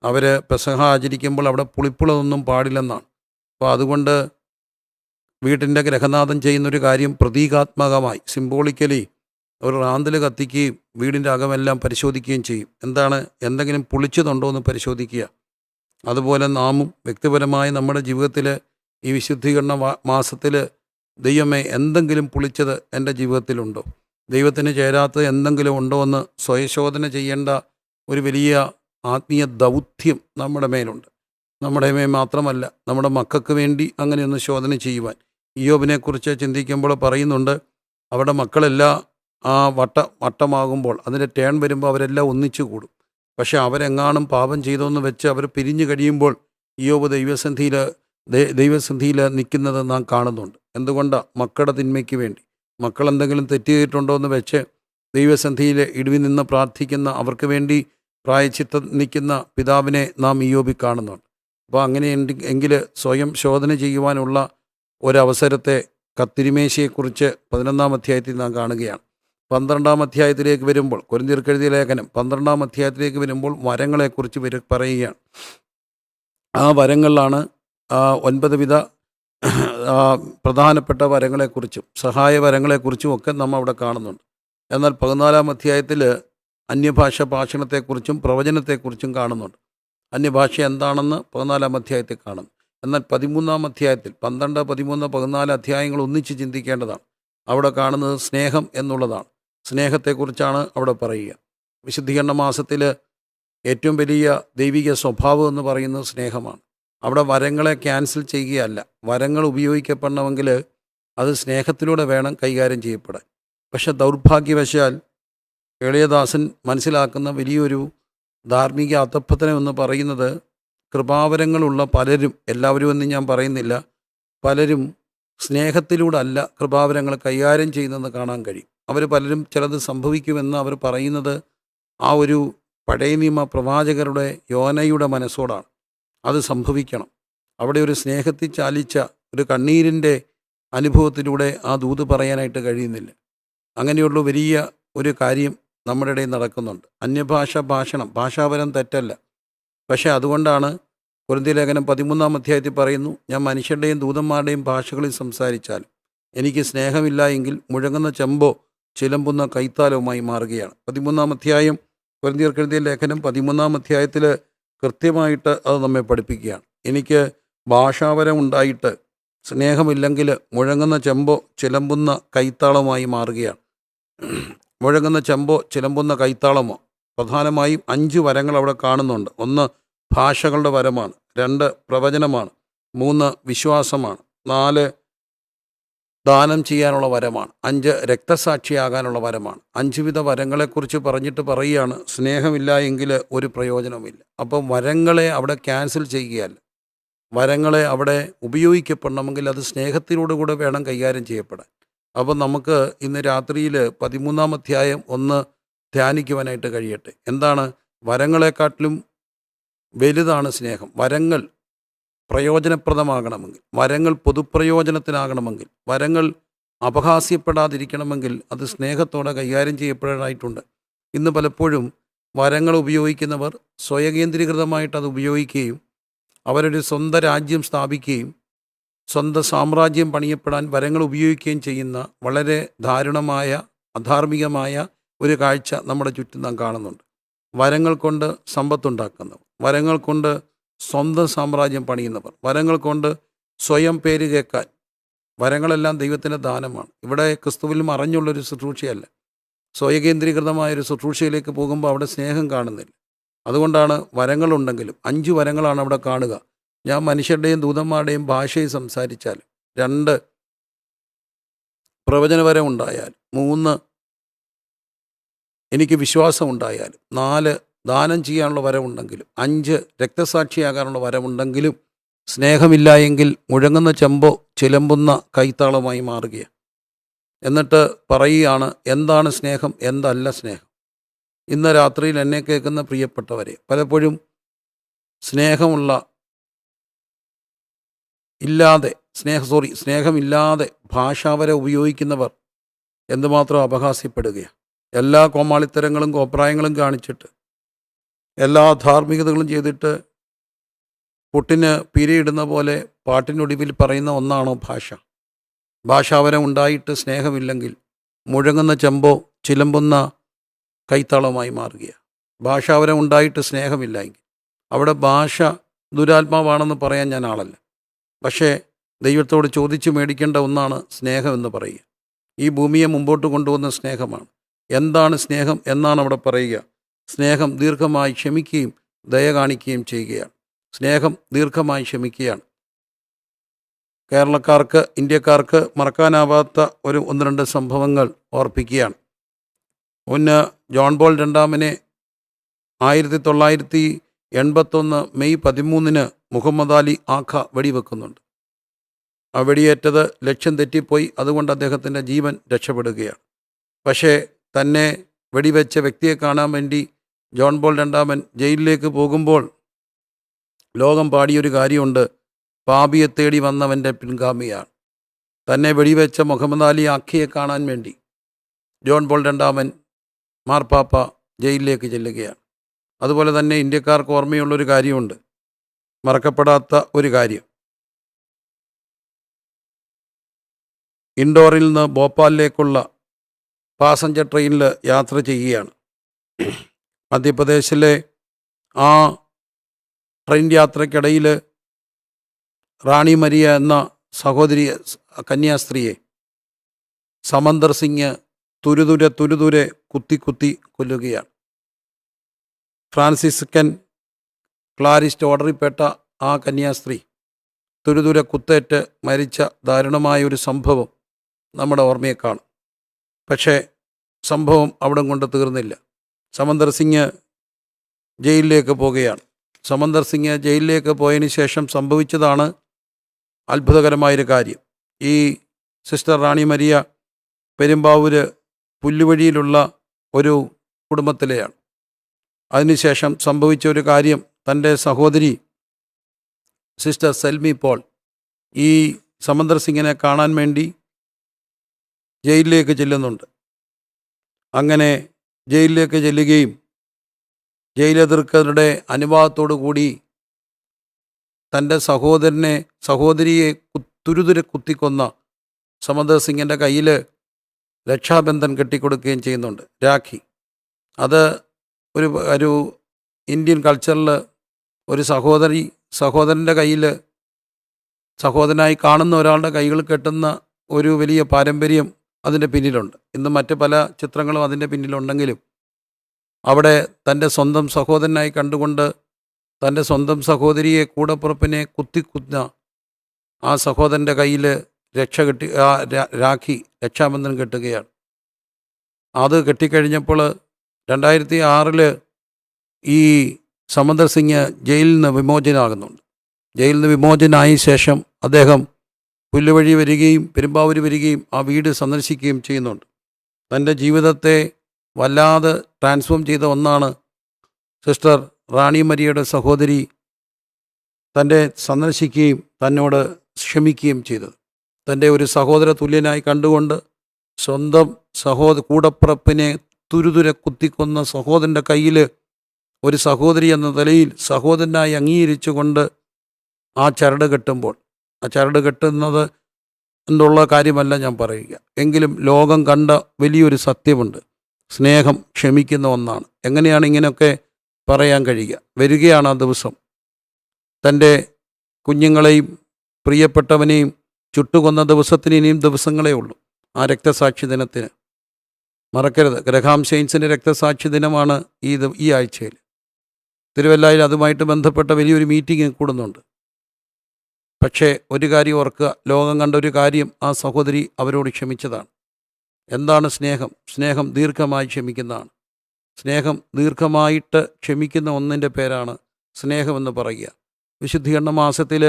അവർ പെസഹ ആചരിക്കുമ്പോൾ അവിടെ പുളിപ്പുള്ളതൊന്നും പാടില്ലെന്നാണ്. അപ്പോൾ അതുകൊണ്ട് വീട്ടിൻ്റെ ഗ്രഹനാഥൻ ചെയ്യുന്നൊരു കാര്യം പ്രതീകാത്മകമായി, സിംബോളിക്കലി ഒരു റാന്തൽ കത്തിക്കുകയും വീടിൻ്റെ അകമെല്ലാം പരിശോധിക്കുകയും ചെയ്യും. എന്തെങ്കിലും പുളിച്ചതുണ്ടോ എന്ന് പരിശോധിക്കുക. അതുപോലെ നാമും വ്യക്തിപരമായി നമ്മുടെ ജീവിതത്തിൽ ഈ വിശുദ്ധീകരണ മാസത്തിൽ, ദൈവമേ, എന്തെങ്കിലും പുളിച്ചത് എൻ്റെ ജീവിതത്തിലുണ്ടോ? ദൈവത്തിന് ചേരാത്തത് എന്തെങ്കിലും ഉണ്ടോ എന്ന് സ്വയശോധന ചെയ്യേണ്ട ഒരു വലിയ ആത്മീയ ദൗത്യം നമ്മുടെ മേലുണ്ട്. നമ്മുടെ മേൽ മാത്രമല്ല, നമ്മുടെ മക്കൾക്ക് വേണ്ടി അങ്ങനെയൊന്ന് ശോധന ചെയ്യുവാൻ. ഇയ്യോബിനെക്കുറിച്ച് ചിന്തിക്കുമ്പോൾ പറയുന്നുണ്ട്, അവിടെ മക്കളെല്ലാം വട്ടമാകുമ്പോൾ, അതിൻ്റെ ടേൺ വരുമ്പോൾ അവരെല്ലാം ഒന്നിച്ചു കൂടും. പക്ഷെ അവരെങ്ങാനും പാപം ചെയ്തോന്ന് വെച്ച് അവർ പിരിഞ്ഞു കഴിയുമ്പോൾ ഇയ്യോബ് ദൈവസന്ധിയിൽ നിൽക്കുന്നത് നാം കാണുന്നുണ്ട്. എന്തുകൊണ്ടാണ്? മക്കളുടെ തിന്മയ്ക്ക് വേണ്ടി. മക്കളെന്തെങ്കിലും തെറ്റ് ചെയ്തിട്ടുണ്ടോ എന്ന് വെച്ച് ദൈവസന്ധിയിൽ ഇടിവിൽ നിന്ന് പ്രാർത്ഥിക്കുന്ന, അവർക്ക് വേണ്ടി പ്രായശ്ചിത്തം നിൽക്കുന്ന പിതാവിനെ നാം ഇയ്യോബിൽ കാണുന്നുണ്ട്. അപ്പോൾ അങ്ങനെ എങ്കിൽ സ്വയം ശോധന ചെയ്യുവാനുള്ള ഒരവസരത്തെ തിരുമേശയെക്കുറിച്ച് 11-ാം അധ്യായത്തിൽ നാം കാണുകയാണ്. 12-ാം അധ്യായത്തിലേക്ക് വരുമ്പോൾ, കൊരിന്ത്യർക്ക് എഴുതിയ ലേഖനം 12-ാം അധ്യായത്തിലേക്ക് വരുമ്പോൾ വരങ്ങളെക്കുറിച്ച് പറയുകയാണ്. ആ വരങ്ങളിലാണ് 9 വിധ പ്രധാനപ്പെട്ട വരങ്ങളെക്കുറിച്ചും സഹായ വരങ്ങളെക്കുറിച്ചും ഒക്കെ നമ്മൾ അവിടെ കാണുന്നുണ്ട്. എന്നാൽ 14-ാം അധ്യായത്തിൽ അന്യഭാഷ ഭാഷണത്തെക്കുറിച്ചും പ്രവചനത്തെക്കുറിച്ചും കാണുന്നുണ്ട്. അന്യഭാഷ എന്താണെന്ന് 14-ാം അധ്യായത്തിൽ കാണുന്നു. എന്നാൽ 13-ാം അധ്യായത്തിൽ 12, 13, 14 അധ്യായങ്ങൾ ഒന്നിച്ച് ചിന്തിക്കേണ്ടതാണ്. അവിടെ കാണുന്നത് സ്നേഹം എന്നുള്ളതാണ്. സ്നേഹത്തെക്കുറിച്ചാണ് അവിടെ പറയുക. വിശുദ്ധീകരണ മാസത്തിൽ ഏറ്റവും വലിയ ദൈവിക സ്വഭാവം എന്ന് പറയുന്നത് സ്നേഹമാണ്. അവിടെ വരങ്ങളെ ക്യാൻസൽ ചെയ്യുകയല്ല. വരങ്ങൾ ഉപയോഗിക്കപ്പെടണമെങ്കിൽ അത് സ്നേഹത്തിലൂടെ വേണം കൈകാര്യം ചെയ്യപ്പെടാൻ. പക്ഷെ ദൗർഭാഗ്യവശാൽ എളിയദാസൻ മനസ്സിലാക്കുന്ന വലിയൊരു ധാർമ്മിക അധപ്പതനം എന്ന് പറയുന്നത്, കൃപാവരങ്ങളുള്ള പലരും, എല്ലാവരും എന്ന് ഞാൻ പറയുന്നില്ല, പലരും സ്നേഹത്തിലൂടെ അല്ല കൃപാവരങ്ങൾ കൈകാര്യം ചെയ്യുന്നതെന്ന് കാണാൻ കഴിയും. അവർ പലരും ചിലത് സംഭവിക്കുമെന്ന് അവർ പറയുന്നത് ആ ഒരു പഴയ നിയമ പ്രവാചകരുടെ യോനയുടെ മനസ്സോടാണ്. അത് സംഭവിക്കണം. അവിടെ ഒരു സ്നേഹത്തിൽ ചാലിച്ച ഒരു കണ്ണീരിൻ്റെ അനുഭവത്തിലൂടെ ആ ദൂത് പറയാനായിട്ട് കഴിയുന്നില്ല. അങ്ങനെയുള്ള വലിയ ഒരു കാര്യം നമ്മുടെ ഇടയിൽ നടക്കുന്നുണ്ട്. അന്യഭാഷ ഭാഷണം, ഭാഷാപരം തെറ്റല്ല. പക്ഷേ അതുകൊണ്ടാണ് കൊരിന്ത്യലേഖനം 13-ാം അധ്യായത്തിൽ പറയുന്നു, ഞാൻ മനുഷ്യരുടെയും ദൂതന്മാരുടെയും ഭാഷകളിൽ സംസാരിച്ചാലും എനിക്ക് സ്നേഹമില്ല എങ്കിൽ മുഴങ്ങുന്ന ചെമ്പോ ചിലമ്പുന്ന കൈത്താലവുമായി മാറുകയാണ്. 13-ാം അധ്യായം കൊരിന്ത്യർക്ക് എഴുതിയ ലേഖനം 13-ാം അധ്യായത്തിൽ കൃത്യമായിട്ട് അത് നമ്മെ പഠിപ്പിക്കുകയാണ്. എനിക്ക് ഭാഷാപരം ഉണ്ടായിട്ട് സ്നേഹമില്ലെങ്കിൽ മുഴങ്ങുന്ന ചെമ്പോ ചിലമ്പുന്ന കൈത്താളമായി മാറുകയാണ്. മുഴങ്ങുന്ന ചെമ്പോ ചിലമ്പുന്ന കൈത്താളമോ, പ്രധാനമായും 5 വരങ്ങൾ അവിടെ കാണുന്നുണ്ട്. 1 ഭാഷകളുടെ വരമാണ്, 2 പ്രവചനമാണ്, 3 വിശ്വാസമാണ്, 4 ദാനം ചെയ്യാനുള്ള വരമാണ്, 5 രക്തസാക്ഷിയാകാനുള്ള വരമാണ്. 5 വിധ വരങ്ങളെക്കുറിച്ച് പറഞ്ഞിട്ട് പറയുകയാണ്, സ്നേഹമില്ല എങ്കിൽ ഒരു പ്രയോജനവുമില്ല. അപ്പം വരങ്ങളെ അവിടെ ക്യാൻസൽ ചെയ്യുകയല്ല. വരങ്ങളെ അവിടെ ഉപയോഗിക്കപ്പെടണമെങ്കിൽ അത് സ്നേഹത്തിലൂടെ കൂടെ വേണം കൈകാര്യം ചെയ്യപ്പെടാൻ. അപ്പം നമുക്ക് ഇന്ന് രാത്രിയിൽ 13-ാം അധ്യായം ഒന്ന് ധ്യാനിക്കുവാനായിട്ട് കഴിയട്ടെ. എന്താണ്? വരങ്ങളെക്കാട്ടിലും വലുതാണ് സ്നേഹം. വരങ്ങൾ പ്രയോജനപ്രദമാകണമെങ്കിൽ, വരങ്ങൾ പൊതുപ്രയോജനത്തിനാകണമെങ്കിൽ, വരങ്ങൾ അപഹാസ്യപ്പെടാതിരിക്കണമെങ്കിൽ അത് സ്നേഹത്തോടെ കൈകാര്യം ചെയ്യപ്പെടാനായിട്ടുണ്ട്. ഇന്ന് പലപ്പോഴും വരങ്ങൾ ഉപയോഗിക്കുന്നവർ സ്വയകേന്ദ്രീകൃതമായിട്ട് അത് ഉപയോഗിക്കുകയും അവരൊരു സ്വന്തം രാജ്യം സ്ഥാപിക്കുകയും സ്വന്തം സാമ്രാജ്യം പണിയപ്പെടാൻ വരങ്ങൾ ഉപയോഗിക്കുകയും ചെയ്യുന്ന വളരെ ദാരുണമായ അധാർമികമായ ഒരു കാഴ്ച നമ്മുടെ ചുറ്റും നാം കാണുന്നുണ്ട്. വരങ്ങൾ കൊണ്ട് സമ്പത്തുണ്ടാക്കുന്നവർ, വരങ്ങൾ കൊണ്ട് സ്വന്തം സാമ്രാജ്യം പണിയുന്നവർ, വരങ്ങൾ കൊണ്ട് സ്വയം പേര് കേൾക്കാൻ. വരങ്ങളെല്ലാം ദൈവത്തിൻ്റെ ദാനമാണ്. ഇവിടെ ക്രിസ്തുവിൽ മറഞ്ഞുള്ളൊരു ശുശ്രൂഷയല്ല. സ്വയകേന്ദ്രീകൃതമായൊരു ശുശ്രൂഷയിലേക്ക് പോകുമ്പോൾ അവിടെ സ്നേഹം കാണുന്നില്ല. അതുകൊണ്ടാണ് വരങ്ങളുണ്ടെങ്കിലും 5 വരങ്ങളാണ് അവിടെ കാണുക. ഞാൻ മനുഷ്യരുടെയും ദൂതന്മാരുടെയും ഭാഷയിൽ സംസാരിച്ചാൽ, 2 പ്രവചനവരം ഉണ്ടായാൽ, 3 എനിക്ക് വിശ്വാസം ഉണ്ടായാലും, 4 ദാനം ചെയ്യാനുള്ള വരമുണ്ടെങ്കിലും, 5 രക്തസാക്ഷിയാകാനുള്ള വരമുണ്ടെങ്കിലും സ്നേഹമില്ല എങ്കിൽ മുഴങ്ങുന്ന ചെമ്പോ ചിലമ്പുന്ന കൈത്താളമായി മാറുകയാണ്. എന്നിട്ട് പറയുകയാണ്, എന്താണ് സ്നേഹം, എന്തല്ല സ്നേഹം. ഇന്ന് രാത്രിയിൽ എന്നെ കേൾക്കുന്ന പ്രിയപ്പെട്ടവരെ, പലപ്പോഴും സ്നേഹമില്ലാതെ ഭാഷാവര ഉപയോഗിക്കുന്നവർ എന്തുമാത്രം അപഹാസ്യപ്പെടുകയാണ്. എല്ലാ കോമാളിത്തരങ്ങളും കോപ്രായങ്ങളും കാണിച്ചിട്ട്, എല്ലാ ധാർമ്മികതകളും ചെയ്തിട്ട് പുട്ടിന് പിരിയിടുന്ന പോലെ പാട്ടിനൊടുവിൽ പറയുന്ന ഒന്നാണോ ഭാഷ? ഭാഷാവരം ഉണ്ടായിട്ട് സ്നേഹമില്ലെങ്കിൽ മുഴങ്ങുന്ന ചെമ്പോ ചിലമ്പുന്ന കൈത്താളമായി മാറുകയാണ്. ഭാഷാവരം ഉണ്ടായിട്ട് സ്നേഹമില്ലെങ്കിൽ അവിടെ ഭാഷ ദുരാത്മാവാണെന്ന് പറയാൻ ഞാൻ ആളല്ല. പക്ഷേ ദൈവത്തോട് ചോദിച്ചു മേടിക്കേണ്ട ഒന്നാണ് സ്നേഹം എന്ന് പറയുക. ഈ ഭൂമിയെ മുമ്പോട്ട് കൊണ്ടുപോകുന്ന സ്നേഹമാണ്. എന്താണ് സ്നേഹം എന്നാണ് അവിടെ പറയുക. സ്നേഹം ദീർഘമായി ക്ഷമിക്കുകയും ദയ കാണിക്കുകയും ചെയ്യുകയാണ്. സ്നേഹം ദീർഘമായി ക്ഷമിക്കുകയാണ്. കേരളക്കാർക്ക്, ഇന്ത്യക്കാർക്ക് മറക്കാനാവാത്ത 1-2 സംഭവങ്ങൾ ഓർപ്പിക്കുകയാണ്. ഒന്ന്, ജോൺ പോൾ രണ്ടാമനെ 1981 മെയ് 13 മുഹമ്മദ് അലി ആഖ വെടിവെക്കുന്നുണ്ട്. ആ വെടിയേറ്റത് ലക്ഷ്യം തെറ്റിപ്പോയി. അതുകൊണ്ട് അദ്ദേഹത്തിൻ്റെ ജീവൻ രക്ഷപ്പെടുകയാണ്. പക്ഷേ തന്നെ വെടിവെച്ച വ്യക്തിയെ കാണാൻ വേണ്ടി ജോൺ പോൾ രണ്ടാമൻ ജയിലിലേക്ക് പോകുമ്പോൾ ലോകം പാടിയൊരു കാര്യമുണ്ട്, പാപിയെ തേടി വന്നവൻ്റെ പിൻഗാമിയാണ്. തന്നെ വെടിവെച്ച മുഹമ്മദ് അലി ആഖയെ കാണാൻ വേണ്ടി ജോൺ പോൾ രണ്ടാമൻ മാർപ്പാപ്പ ജയിലിലേക്ക് ചെല്ലുകയാണ്. അതുപോലെ തന്നെ ഇന്ത്യക്കാർക്ക് ഓർമ്മയുള്ളൊരു കാര്യമുണ്ട്, മറക്കപ്പെടാത്ത ഒരു കാര്യം. ഇൻഡോറിൽ നിന്ന് ഭോപ്പാലിലേക്കുള്ള പാസഞ്ചർ ട്രെയിനിൽ യാത്ര ചെയ്യുകയാണ്. മധ്യപ്രദേശിലെ ആ ട്രെയിൻ യാത്രയ്ക്കിടയിൽ റാണി മരിയ എന്ന സഹോദരി കന്യാസ്ത്രീയെ സമന്ദർ സിംഗ് തുരുതുരെ കുത്തി കൊല്ലുകയാണ്. ഫ്രാൻസിസ്കൻ ക്ലാരിസ്റ്റ് ഓർഡറിൽപ്പെട്ട ആ കന്യാസ്ത്രീ തുരുതുരെ കുത്തേറ്റ് മരിച്ച ദാരുണമായൊരു സംഭവം നമ്മുടെ ഓർമ്മയെ കാണും. പക്ഷേ സംഭവം അവിടം കൊണ്ട് തീർന്നില്ല. സമന്ദർ സിംഗ് ജയിലിലേക്ക് പോവുകയാണ്. സമന്ദർ സിംഗ് ജയിലിലേക്ക് പോയതിന് ശേഷം സംഭവിച്ചതാണ് അത്ഭുതകരമായൊരു കാര്യം. ഈ സിസ്റ്റർ റാണി മരിയ പെരുമ്പാവൂര് പുല്ലുവഴിയിലുള്ള ഒരു കുടുംബത്തിലെയാണ്. അതിനുശേഷം സംഭവിച്ച ഒരു കാര്യം, തൻ്റെ സഹോദരി സിസ്റ്റർ സെൽമി പോൾ ഈ സമന്ദർ സിംഗിനെ കാണാൻ വേണ്ടി ജയിലിലേക്ക് ചെല്ലുന്നുണ്ട്. അങ്ങനെ ജയിലിലേക്ക് ചെല്ലുകയും ജയിലധികൃതരുടെ അനുവാദത്തോടു കൂടി തൻ്റെ സഹോദരിയെ തുരുതുരെ കുത്തിക്കൊന്ന സമന്ദർ സിംഗിൻ്റെ കയ്യിൽ രക്ഷാബന്ധൻ കെട്ടിക്കൊടുക്കുകയും ചെയ്യുന്നുണ്ട്, രാഖി. അത് ഒരു ഇന്ത്യൻ കൾച്ചറിൽ ഒരു സഹോദരൻ്റെ കയ്യിൽ, സഹോദരനായി കാണുന്ന ഒരാളുടെ കൈകൾ കെട്ടുന്ന ഒരു വലിയ പാരമ്പര്യം അതിൻ്റെ പിന്നിലുണ്ട്. ഇന്ന് മറ്റ് പല ചിത്രങ്ങളും അതിൻ്റെ പിന്നിലുണ്ടെങ്കിലും അവിടെ തൻ്റെ സ്വന്തം സഹോദരനായി കണ്ടുകൊണ്ട് തൻ്റെ സ്വന്തം സഹോദരിയെ, കൂടപ്പുറപ്പിനെ കുത്തിക്കുന്ന ആ സഹോദരൻ്റെ കയ്യിൽ രാഖി രക്ഷാബന്ധൻ കെട്ടുകയാണ്. അത് കെട്ടിക്കഴിഞ്ഞപ്പോൾ 2006 ഈ സമന്ദർ സിംഗ് ജയിലിൽ നിന്ന് വിമോചനാകുന്നുണ്ട്. ജയിലിൽ നിന്ന് വിമോചനായ ശേഷം അദ്ദേഹം പുല്ലുവഴി വരികയും പെരുമ്പാവൂർ വരികയും ആ വീട് സന്ദർശിക്കുകയും ചെയ്യുന്നുണ്ട്. തൻ്റെ ജീവിതത്തെ വല്ലാതെ ട്രാൻസ്ഫോം ചെയ്ത ഒന്നാണ് സിസ്റ്റർ റാണി മരിയയുടെ സഹോദരി തൻ്റെ സന്ദർശിക്കുകയും തന്നോട് ക്ഷമിക്കുകയും ചെയ്തത്. തൻ്റെ ഒരു സഹോദര തുല്യനായി കണ്ടുകൊണ്ട് സ്വന്തം കൂടപ്പിറപ്പിനെ തുരുതുരെ കുത്തിക്കൊന്ന സഹോദരൻ്റെ കയ്യിൽ ഒരു സഹോദരി എന്ന നിലയിൽ സഹോദരനായി അംഗീകരിച്ചുകൊണ്ട് ആ ചരട് കെട്ടുമ്പോൾ, ആ ചരട് കെട്ടുന്നത് എന്നുള്ള കാര്യമല്ല ഞാൻ പറയുക, എങ്കിലും ലോകം കണ്ട വലിയൊരു സത്യമുണ്ട്. സ്നേഹം ക്ഷമിക്കുന്ന ഒന്നാണ്. എങ്ങനെയാണ് ഇങ്ങനെയൊക്കെ പറയാൻ കഴിയുക? വരികയാണ് ആ ദിവസം. തൻ്റെ കുഞ്ഞുങ്ങളെയും പ്രിയപ്പെട്ടവനെയും ചുട്ടുകൊന്ന ദിവസത്തിന് ഇനിയും ദിവസങ്ങളേ ഉള്ളൂ. ആ രക്തസാക്ഷി ദിനത്തിന് മറക്കരുത്. ഗ്രഹാം ഷെയ്ൻസിൻ്റെ രക്തസാക്ഷി ദിനമാണ് ഈ ആഴ്ചയിൽ. തിരുവല്ലയിൽ അതുമായിട്ട് ബന്ധപ്പെട്ട വലിയൊരു മീറ്റിംഗ് കൂടുന്നുണ്ട്. പക്ഷേ ഒരു കാര്യം ഓർക്കുക, ലോകം കണ്ട ഒരു കാര്യം, ആ സഹോദരി അവരോട് ക്ഷമിച്ചതാണ്. എന്താണ് സ്നേഹം? സ്നേഹം ദീർഘമായി ക്ഷമിക്കുന്നതാണ്. സ്നേഹം ദീർഘമായിട്ട് ക്ഷമിക്കുന്ന ഒന്നിൻ്റെ പേരാണ് സ്നേഹമെന്ന് പറയുക. വിശുദ്ധീകരണ മാസത്തിൽ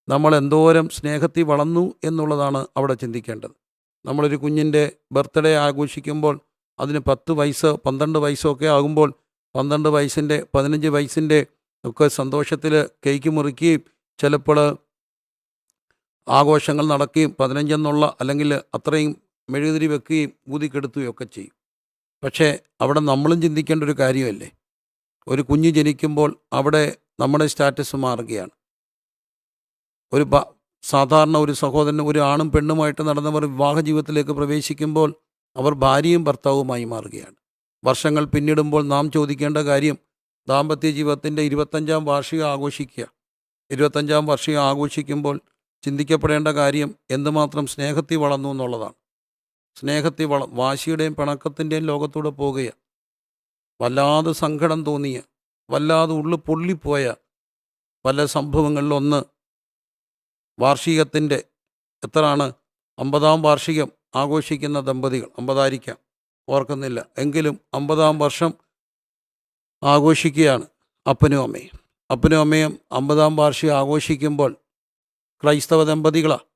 നമ്മൾ എന്തോരം സ്നേഹത്തിൽ വളർന്നു എന്നുള്ളതാണ് അവിടെ ചിന്തിക്കേണ്ടത്. നമ്മളൊരു കുഞ്ഞിൻ്റെ ബർത്ത്ഡേ ആഘോഷിക്കുമ്പോൾ അതിന് 10 വയസ്സ് 12 വയസ്സൊക്കെ ആകുമ്പോൾ 12 വയസ്സിൻ്റെ 15 വയസ്സിൻ്റെ ഒക്കെ സന്തോഷത്തിൽ കേക്ക് മുറിക്കുകയും ചിലപ്പോൾ ആഘോഷങ്ങൾ നടക്കുകയും 15 എന്നുള്ള അല്ലെങ്കിൽ അത്രയും മെഴുകുതിരി വെക്കുകയും ഊതിക്കെടുത്തുകയും ഒക്കെ ചെയ്യും. പക്ഷേ അവിടെ നമ്മളും ചിന്തിക്കേണ്ട ഒരു കാര്യമല്ലേ, ഒരു കുഞ്ഞ് ജനിക്കുമ്പോൾ അവിടെ നമ്മുടെ സ്റ്റാറ്റസ് മാറുകയാണ്. സാധാരണ ഒരു സഹോദരന്, ഒരു ആണും പെണ്ണുമായിട്ട് നടന്നവർ വിവാഹ ജീവിതത്തിലേക്ക് പ്രവേശിക്കുമ്പോൾ അവർ ഭാര്യയും ഭർത്താവുമായി മാറുകയാണ്. വർഷങ്ങൾ പിന്നിടുമ്പോൾ നാം ചോദിക്കേണ്ട കാര്യം, ദാമ്പത്യ ജീവിതത്തിൻ്റെ 25ാം വാർഷികം ആഘോഷിക്കുക. 25ാം വാർഷികം ആഘോഷിക്കുമ്പോൾ ചിന്തിക്കപ്പെടേണ്ട കാര്യം എന്തുമാത്രം സ്നേഹത്തിൽ വളർന്നു എന്നുള്ളതാണ്. സ്നേഹത്തിൽ വാശിയുടെയും പിണക്കത്തിൻ്റെയും ലോകത്തൂടെ പോവുകയാണ്. വല്ലാതെ സങ്കടം തോന്നിയ, വല്ലാതെ ഉള്ളു പൊള്ളിപ്പോയ പല സംഭവങ്ങളിലൊന്ന് വാർഷികത്തിൻ്റെ എത്രയാണ് 50ാം വാർഷികം ആഘോഷിക്കുന്ന ദമ്പതികൾ, 50 ഓർക്കുന്നില്ല എങ്കിലും 50ാം വർഷം ആഘോഷിക്കുകയാണ് അപ്പനും അമ്മയും 50ാം വാർഷികം ആഘോഷിക്കുമ്പോൾ ക്രൈസ്തവ ദമ്പതികളാണ്.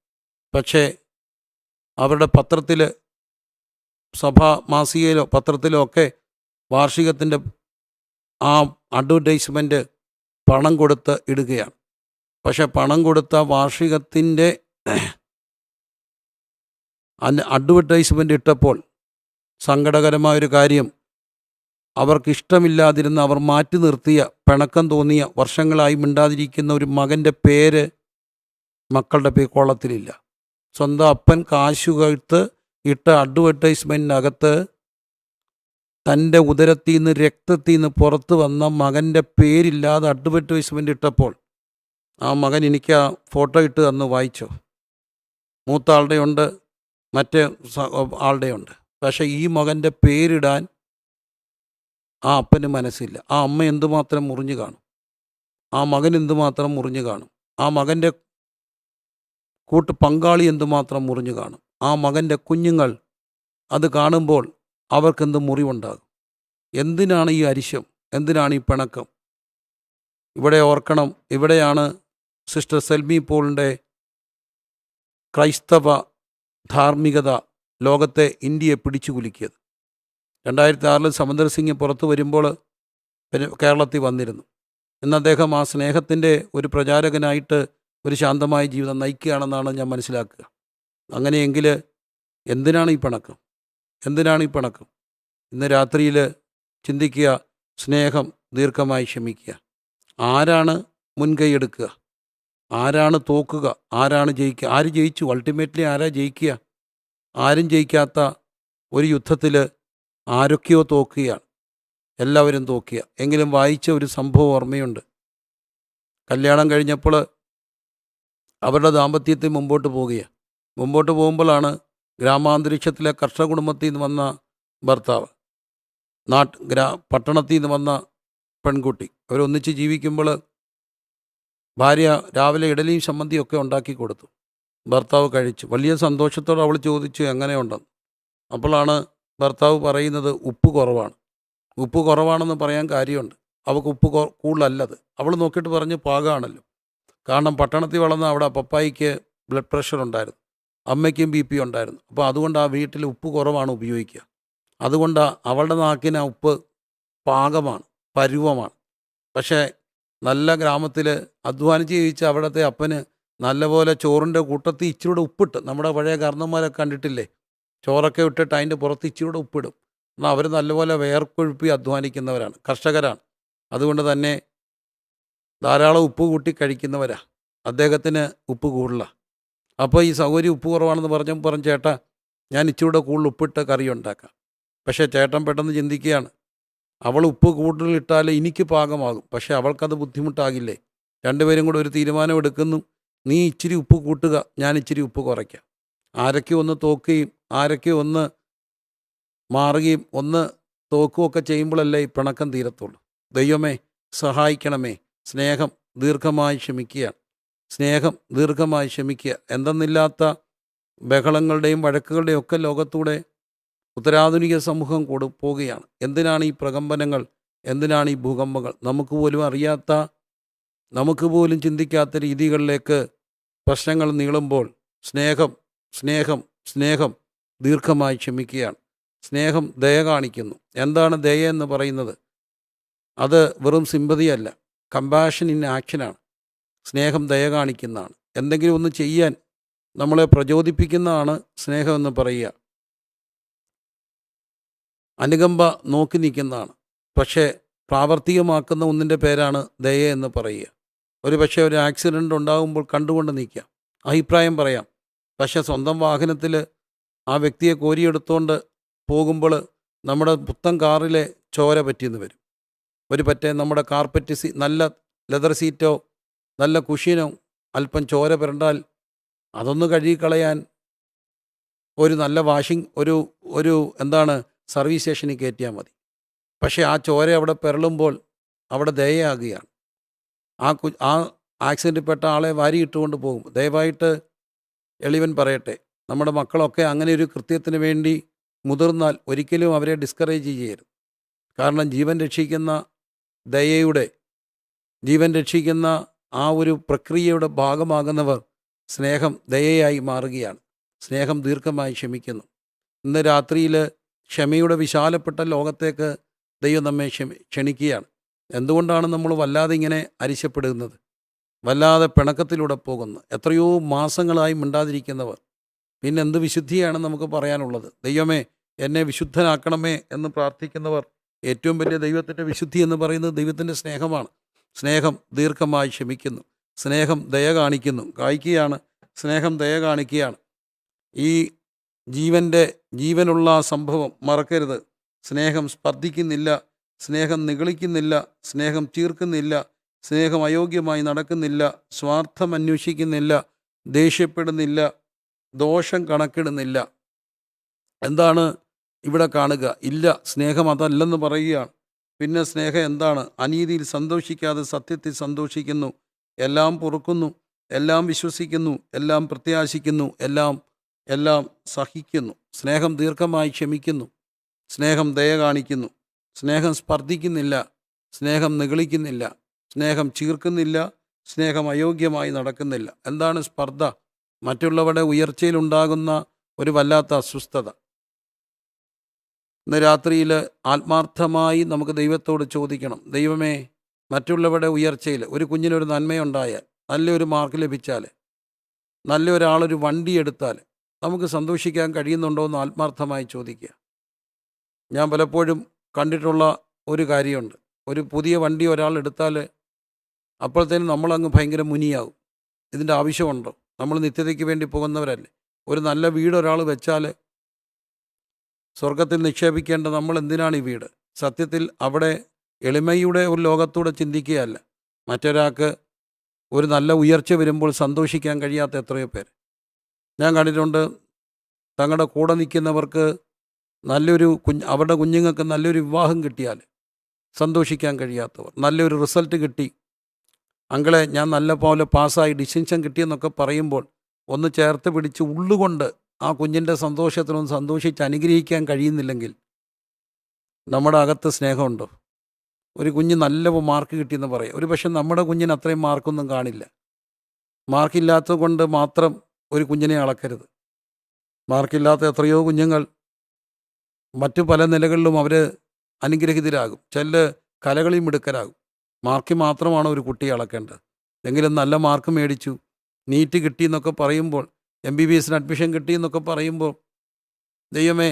പക്ഷേ അവരുടെ പത്രത്തിൽ, സഭാ മാസികയിലോ പത്രത്തിലോ ഒക്കെ വാർഷികത്തിൻ്റെ ആ അഡ്വർടൈസ്മെൻറ്റ് പണം കൊടുത്ത് ഇടുകയാണ്. പക്ഷെ പണം കൊടുത്ത വാർഷികത്തിൻ്റെ അഡ്വർടൈസ്മെൻ്റ് ഇട്ടപ്പോൾ സങ്കടകരമായൊരു കാര്യം, അവർക്കിഷ്ടമില്ലാതിരുന്ന, അവർ മാറ്റി നിർത്തിയ, പിണക്കം തോന്നിയ, വർഷങ്ങളായി മിണ്ടാതിരിക്കുന്ന ഒരു മകൻ്റെ പേര് മക്കളുടെ പേര് കോളത്തിലില്ല. സ്വന്തം അപ്പൻ കാശ് കൊടുത്ത് ഇട്ട അഡ്വർടൈസ്മെൻറ്റിനകത്ത് തൻ്റെ ഉദരത്തിൽ നിന്ന് രക്തത്തിൽ നിന്ന് പുറത്ത് വന്ന മകൻ്റെ പേരില്ലാതെ അഡ്വർടൈസ്മെൻ്റ് ഇട്ടപ്പോൾ ആ മകൻ എനിക്ക് ആ ഫോട്ടോ ഇട്ട് തന്ന് വായിച്ചോ. മൂത്ത ആളുടെ ഉണ്ട്, മറ്റേ ആളുടെ ഉണ്ട്. പക്ഷേ ഈ മകൻ്റെ പേരിടാൻ ആ അപ്പന് മനസ്സില്ല. ആ അമ്മ എന്തുമാത്രം മുറിഞ്ഞു കാണും, ആ മകൻ എന്തുമാത്രം മുറിഞ്ഞു കാണും, ആ മകൻ്റെ പങ്കാളി എന്തുമാത്രം മുറിഞ്ഞു കാണും, ആ മകൻ്റെ കുഞ്ഞുങ്ങൾ അത് കാണുമ്പോൾ അവർക്കെന്ത് മുറിവുണ്ടാകും. എന്തിനാണ് ഈ അരിശം, എന്തിനാണ് ഈ പിണക്കം? ഇവിടെ ഓർക്കണം, ഇവിടെയാണ് സിസ്റ്റർ സെൽമി പോളിൻ്റെ ക്രൈസ്തവ ധാർമ്മികത ലോകത്തെ, ഇന്ത്യയെ പിടിച്ചു കുലുക്കിയത്. 2006 സമന്ദർ സിംഗ് പുറത്തു വരുമ്പോൾ കേരളത്തിൽ വന്നിരുന്നു. ഇന്ന് അദ്ദേഹം ആ സ്നേഹത്തിൻ്റെ ഒരു പ്രചാരകനായിട്ട് ഒരു ശാന്തമായ ജീവിതം നയിക്കുകയാണെന്നാണ് ഞാൻ മനസ്സിലാക്കുക. അങ്ങനെയെങ്കിൽ എന്തിനാണ് ഈ പിണക്കം, എന്തിനാണ് ഈ പിണക്കം? ഇന്ന് രാത്രിയിൽ ചിന്തിക്കുക, സ്നേഹം ദീർഘമായി ക്ഷമിക്കുക. ആരാണ് മുൻകൈ എടുക്കുക, ആരാണ് തോക്കുക, ആരാണ് ജയിക്കുക? ആര് ജയിച്ചു? അൾട്ടിമേറ്റ്ലി ആരാ ജയിക്കുക? ആരും ജയിക്കാത്ത ഒരു യുദ്ധത്തിൽ ആരൊക്കെയോ തോക്കുകയാണ്, എല്ലാവരും തോക്കുക. എങ്കിലും വായിച്ച ഒരു സംഭവം ഓർമ്മയുണ്ട്. കല്യാണം കഴിഞ്ഞപ്പോൾ അവരുടെ ദാമ്പത്യത്തിൽ മുമ്പോട്ട് പോവുകയാണ്. മുമ്പോട്ട് പോകുമ്പോഴാണ് ഗ്രാമാന്തരീക്ഷത്തിലെ കർഷക കുടുംബത്തിൽ നിന്ന് വന്ന ഭർത്താവ്, പട്ടണത്തിൽ നിന്ന് വന്ന പെൺകുട്ടി, അവരൊന്നിച്ച് ജീവിക്കുമ്പോൾ ഭാര്യ രാവിലെ ഇഡലിയും ചമ്മന്തിയും ഒക്കെ ഉണ്ടാക്കി കൊടുത്തു. ഭർത്താവ് കഴിച്ചു. വലിയ സന്തോഷത്തോടെ അവൾ ചോദിച്ചു എങ്ങനെയുണ്ടെന്ന്. അപ്പോഴാണ് ഭർത്താവ് പറയുന്നത് ഉപ്പ് കുറവാണ്. ഉപ്പ് കുറവാണെന്ന് പറയാൻ കാര്യമുണ്ട്, അവൾക്ക് ഉപ്പ് കൂടുതലല്ലത്. അവൾ നോക്കിയിട്ട് പറഞ്ഞ് പാകമാണല്ലോ. കാരണം പട്ടണത്തിൽ വളർന്ന അവിടെ പപ്പായിക്ക് ബ്ലഡ് പ്രഷർ ഉണ്ടായിരുന്നു, അമ്മയ്ക്കും BP ഉണ്ടായിരുന്നു. അപ്പോൾ അതുകൊണ്ട് ആ വീട്ടിൽ ഉപ്പ് കുറവാണ് ഉപയോഗിക്കുക. അതുകൊണ്ട് അവളുടെ നാക്കിന് ആ ഉപ്പ് പാകമാണ്, പരുവമാണ്. പക്ഷേ നല്ല ഗ്രാമത്തിൽ അധ്വാനിച്ച് ജീവിച്ച അവിടുത്തെ അപ്പന് നല്ലപോലെ ചോറിൻ്റെ കൂട്ടത്തിൽ ഇച്ചിരൂടെ ഉപ്പിട്ട്, നമ്മുടെ പഴയ കാരണന്മാരൊക്കെ കണ്ടിട്ടില്ലേ, ചോറൊക്കെ ഇട്ടിട്ട് അതിൻ്റെ പുറത്ത് ഇച്ചിരൂടെ ഉപ്പിടും. എന്നാൽ അവർ നല്ലപോലെ വേർക്കൊഴുപ്പി അധ്വാനിക്കുന്നവരാണ്, കർഷകരാണ്. അതുകൊണ്ട് തന്നെ ധാരാളം ഉപ്പ് കൂട്ടി കഴിക്കുന്നവരാ. അദ്ദേഹത്തിന് ഉപ്പ് കൂടുതലാണ്. അപ്പോൾ ഈ സൗകര്യം ഉപ്പ് കുറവാണെന്ന് പറഞ്ഞു ചേട്ടാ ഞാൻ ഇച്ചിരൂടെ കൂടുതൽ ഉപ്പിട്ട് കറി ഉണ്ടാക്കാം. പക്ഷേ ചേട്ടൻ പെട്ടെന്ന് ചിന്തിക്കുകയാണ്, അവൾ ഉപ്പ് കൂടുതലിട്ടാൽ എനിക്ക് പാകമാകും, പക്ഷേ അവൾക്കത് ബുദ്ധിമുട്ടാകില്ലേ? രണ്ടുപേരും കൂടെ ഒരു തീരുമാനം എടുക്കുന്നു, നീ ഇച്ചിരി ഉപ്പ് കൂട്ടുക, ഞാൻ ഇച്ചിരി ഉപ്പ് കുറയ്ക്കാം. ആരൊക്കെ ഒന്ന് തോക്കുകയും ആരൊക്കെ ഒന്ന് മാറുകയും ഒന്ന് തോക്കുകയൊക്കെ ചെയ്യുമ്പോഴല്ലേ ഈ പിണക്കം തീരത്തുള്ളൂ. ദൈവമേ സഹായിക്കണമേ. സ്നേഹം ദീർഘമായി ക്ഷമിക്കുകയാണ്, സ്നേഹം ദീർഘമായി ക്ഷമിക്കുക. എന്തെന്നില്ലാത്ത ബഹളങ്ങളുടെയും വഴക്കുകളുടെയും ഒക്കെ ലോകത്തൂടെ ഉത്തരാധുനിക സമൂഹം പോവുകയാണ്. എന്തിനാണ് ഈ പ്രകമ്പനങ്ങൾ, എന്തിനാണ് ഈ ഭൂകമ്പങ്ങൾ? നമുക്ക് പോലും അറിയാത്ത, നമുക്ക് പോലും ചിന്തിക്കാത്ത രീതികളിലേക്ക് പ്രശ്നങ്ങൾ നീളുമ്പോൾ സ്നേഹം സ്നേഹം സ്നേഹം ദീർഘമായി ക്ഷമിക്കുകയാണ്. സ്നേഹം ദയ കാണിക്കുന്നു. എന്താണ് ദയ എന്ന് പറയുന്നത്? അത് വെറും സിമ്പതിയല്ല, കമ്പാഷൻ ഇൻ ആക്ഷനാണ്. സ്നേഹം ദയ കാണിക്കുന്നതാണ്. എന്തെങ്കിലും ഒന്ന് ചെയ്യാൻ നമ്മളെ പ്രചോദിപ്പിക്കുന്നതാണ് സ്നേഹമെന്ന് പറയുക. അനുകമ്പ നോക്കി നിൽക്കുന്നതാണ്. പക്ഷേ പ്രാവർത്തികമാക്കുന്ന ഒന്നിൻ്റെ പേരാണ് ദയ എന്ന് പറയുക. ഒരു പക്ഷേ ഒരു ആക്സിഡൻ്റ് ഉണ്ടാകുമ്പോൾ കണ്ടുകൊണ്ട് നിൽക്കാം, അഭിപ്രായം പറയാം. പക്ഷേ സ്വന്തം വാഹനത്തിൽ ആ വ്യക്തിയെ കോരിയെടുത്തുകൊണ്ട് പോകുമ്പോൾ നമ്മുടെ പുത്തൻ കാറിലെ ചോര പറ്റിയെന്ന് വരും. ഒരു പറ്റേ നമ്മുടെ കാർപ്പറ്റ് നല്ല ലെതർ സീറ്റോ നല്ല കുഷ്യനോ അല്പം ചോര പുരണ്ടാൽ അതൊന്ന് കഴുകിക്കളയാൻ ഒരു നല്ല ഒരു സർവീസ് സ്റ്റേഷനിൽ കയറ്റിയാൽ മതി. പക്ഷേ ആ ചോര അവിടെ പിരളുമ്പോൾ അവിടെ ദയയാകുകയാണ്. ആ ആക്സിഡൻറ്റിൽപ്പെട്ട ആളെ വാരിയിട്ടുകൊണ്ട് പോകും. ദയവായിട്ട് എളിവൻ പറയട്ടെ, നമ്മുടെ മക്കളൊക്കെ അങ്ങനെ ഒരു കൃത്യത്തിന് വേണ്ടി മുതിർന്നാൽ ഒരിക്കലും അവരെ ഡിസ്കറേജ് ചെയ്യരുത്. കാരണം ജീവൻ രക്ഷിക്കുന്ന ദയയുടെ, ജീവൻ രക്ഷിക്കുന്ന ആ ഒരു പ്രക്രിയയുടെ ഭാഗമാകുന്നവർ സ്നേഹം ദയയായി മാറുകയാണ്. സ്നേഹം ദീർഘമായി ക്ഷമിക്കുന്നു. ഇന്ന് രാത്രിയിൽ ക്ഷമയുടെ വിശാലപ്പെട്ട ലോകത്തേക്ക് ദൈവം നമ്മെ ക്ഷണിക്കുകയാണ്. എന്തുകൊണ്ടാണ് നമ്മൾ വല്ലാതെ ഇങ്ങനെ അരിശപ്പെടുന്നത്, വല്ലാതെ പിണക്കത്തിലൂടെ പോകുന്നത്? എത്രയോ മാസങ്ങളായി മിണ്ടാതിരിക്കുന്നവർ, പിന്നെ എന്ത് വിശുദ്ധിയാണ് നമുക്ക് പറയാനുള്ളത്? ദൈവമേ എന്നെ വിശുദ്ധനാക്കണമേ എന്ന് പ്രാർത്ഥിക്കുന്നവർ, ഏറ്റവും വലിയ ദൈവത്തിൻ്റെ വിശുദ്ധി എന്ന് പറയുന്നത് ദൈവത്തിൻ്റെ സ്നേഹമാണ്. സ്നേഹം ദീർഘമായി ക്ഷമിക്കുന്നു, സ്നേഹം ദയ കാണിക്കുന്നു. കായ്ക്കുകയാണ്, സ്നേഹം ദയ കാണിക്കുകയാണ്. ഈ ജീവനുള്ള ആ സംഭവം മറക്കരുത്. സ്നേഹം സ്പർദ്ധിക്കുന്നില്ല, സ്നേഹം നിഗളിക്കുന്നില്ല, സ്നേഹം ചീർക്കുന്നില്ല, സ്നേഹം അയോഗ്യമായി നടക്കുന്നില്ല, സ്വാർത്ഥം അന്വേഷിക്കുന്നില്ല, ദേഷ്യപ്പെടുന്നില്ല, ദോഷം കണക്കിടുന്നില്ല. എന്താണ് ഇവിടെ കാണുക? ഇല്ല, സ്നേഹം അതല്ലെന്ന് പറയുകയാണ്. പിന്നെ സ്നേഹം എന്താണ്? അനീതിയിൽ സന്തോഷിക്കാതെ സത്യത്തിൽ സന്തോഷിക്കുന്നു, എല്ലാം പൊറുക്കുന്നു, എല്ലാം വിശ്വസിക്കുന്നു, എല്ലാം പ്രത്യാശിക്കുന്നു, എല്ലാം സഹിക്കുന്നു. സ്നേഹം ദീർഘമായി ക്ഷമിക്കുന്നു, സ്നേഹം ദയ കാണിക്കുന്നു, സ്നേഹം സ്പർദ്ധിക്കുന്നില്ല, സ്നേഹം നിഗളിക്കുന്നില്ല, സ്നേഹം ചീർക്കുന്നില്ല, സ്നേഹം അയോഗ്യമായി നടക്കുന്നില്ല. എന്താണ് സ്പർദ്ധ? മറ്റുള്ളവരുടെ ഉയർച്ചയിലുണ്ടാകുന്ന ഒരു വല്ലാത്ത അസ്വസ്ഥത. ഇന്ന് രാത്രിയിൽ ആത്മാർത്ഥമായി നമുക്ക് ദൈവത്തോട് ചോദിക്കണം, ദൈവമേ, മറ്റുള്ളവരുടെ ഉയർച്ചയിൽ ഒരു കുഞ്ഞിനൊരു നന്മയുണ്ടായാൽ, നല്ലൊരു മാർക്ക് ലഭിച്ചാൽ, നല്ലൊരാളൊരു വണ്ടി എടുത്താൽ നമുക്ക് സന്തോഷിക്കാൻ കഴിയുന്നുണ്ടോ എന്ന് ആത്മാർത്ഥമായി ചോദിക്കുക. ഞാൻ പലപ്പോഴും കണ്ടിട്ടുള്ള ഒരു കാര്യമുണ്ട്. ഒരു പുതിയ വണ്ടി ഒരാൾ എടുത്താൽ അപ്പോഴത്തേനും നമ്മളങ്ങ് ഭയങ്കര മുനിയാവും. ഇതിൻ്റെ ആവശ്യമുണ്ടോ? നമ്മൾ നിത്യതയ്ക്ക് വേണ്ടി പോകുന്നവരല്ലേ. ഒരു നല്ല വീട് ഒരാൾ വെച്ചാൽ സ്വർഗത്തിൽ നിക്ഷേപിക്കേണ്ട നമ്മൾ എന്തിനാണ് ഈ വീട്? സത്യത്തിൽ അവിടെ എളിമയുടെ ഒരു ലോകത്തൂടെ ചിന്തിക്കുകയല്ല. മറ്റൊരാൾക്ക് ഒരു നല്ല ഉയർച്ച വരുമ്പോൾ സന്തോഷിക്കാൻ കഴിയാത്ത എത്രയോ പേര് ഞാൻ കണ്ടിട്ടുണ്ട്. തങ്ങളുടെ കൂടെ നിൽക്കുന്നവർക്ക് അവരുടെ കുഞ്ഞുങ്ങൾക്ക് നല്ലൊരു വിവാഹം കിട്ടിയാൽ സന്തോഷിക്കാൻ കഴിയാത്തവർ. നല്ലൊരു റിസൾട്ട് കിട്ടി, അങ്കിളെ ഞാൻ നല്ല പോലെ പാസ്സായി, ഡിസ്റ്റിങ്ഷൻ കിട്ടിയെന്നൊക്കെ പറയുമ്പോൾ ഒന്ന് ചേർത്ത് പിടിച്ച് ഉള്ളുകൊണ്ട് ആ കുഞ്ഞിൻ്റെ സന്തോഷത്തിനൊന്ന് സന്തോഷിച്ച് അനുഗ്രഹിക്കാൻ കഴിയുന്നില്ലെങ്കിൽ നമ്മുടെ അകത്ത് സ്നേഹമുണ്ടോ? ഒരു കുഞ്ഞ് നല്ല മാർക്ക് കിട്ടിയെന്ന് പറയും. ഒരു പക്ഷേ നമ്മുടെ കുഞ്ഞിന് അത്രയും മാർക്കൊന്നും കാണില്ല. മാർക്കില്ലാത്തത് കൊണ്ട് മാത്രം ഒരു കുഞ്ഞിനെ അളക്കരുത്. മാർക്കില്ലാത്ത എത്രയോ കുഞ്ഞുങ്ങൾ മറ്റു പല നിലകളിലും അവർ അനുഗ്രഹിതരാകും. ചില കലകളിൽ മിടുക്കരാകും. മാർക്കിൽ മാത്രമാണ് ഒരു കുട്ടിയെ അളക്കേണ്ടത്. എങ്കിലും നല്ല മാർക്ക് മേടിച്ചു, നീറ്റ് കിട്ടിയെന്നൊക്കെ പറയുമ്പോൾ, MBBS അഡ്മിഷൻ കിട്ടിയെന്നൊക്കെ പറയുമ്പോൾ, ദൈവമേ,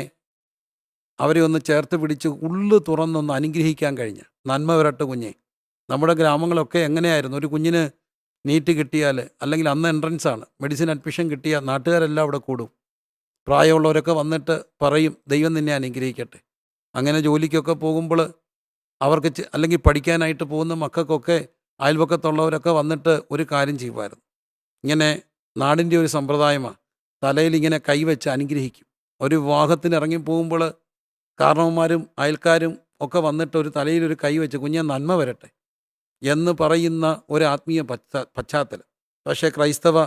അവരെ ഒന്ന് ചേർത്ത് പിടിച്ച് ഉള്ളു തുറന്നൊന്ന് അനുഗ്രഹിക്കാൻ കഴിഞ്ഞ നന്മ വരട്ടെ കുഞ്ഞെ. നമ്മുടെ ഗ്രാമങ്ങളൊക്കെ എങ്ങനെയായിരുന്നു? ഒരു കുഞ്ഞിന് നീറ്റ് കിട്ടിയാൽ, അല്ലെങ്കിൽ അന്ന് എൻട്രൻസാണ്, മെഡിസിൻ അഡ്മിഷൻ കിട്ടിയാൽ നാട്ടുകാരെല്ലാം അവിടെ കൂടും. പ്രായമുള്ളവരൊക്കെ വന്നിട്ട് പറയും, ദൈവം നിന്നെ അനുഗ്രഹിക്കട്ടെ. അങ്ങനെ ജോലിക്കൊക്കെ പോകുമ്പോൾ അവർക്ക് അല്ലെങ്കിൽ പഠിക്കാനായിട്ട് പോകുന്ന മക്കൾക്കൊക്കെ അയൽപക്കത്തുള്ളവരൊക്കെ വന്നിട്ട് ഒരു കാര്യം ചെയ്യുമായിരുന്നു. ഇങ്ങനെ നാടിൻ്റെ ഒരു സമ്പ്രദായമാണ്, തലയിൽ ഇങ്ങനെ കൈവച്ച് അനുഗ്രഹിക്കും. ഒരു വിവാഹത്തിന് ഇറങ്ങി പോകുമ്പോൾ കാരണവന്മാരും അയൽക്കാരും ഒക്കെ വന്നിട്ട് ഒരു തലയിലൊരു കൈ വെച്ച് കുഞ്ഞെ നന്മ വരട്ടെ എന്ന് പറയുന്ന ഒരു ആത്മീയ പശ്ചാത്തലം. പക്ഷേ ക്രൈസ്തവ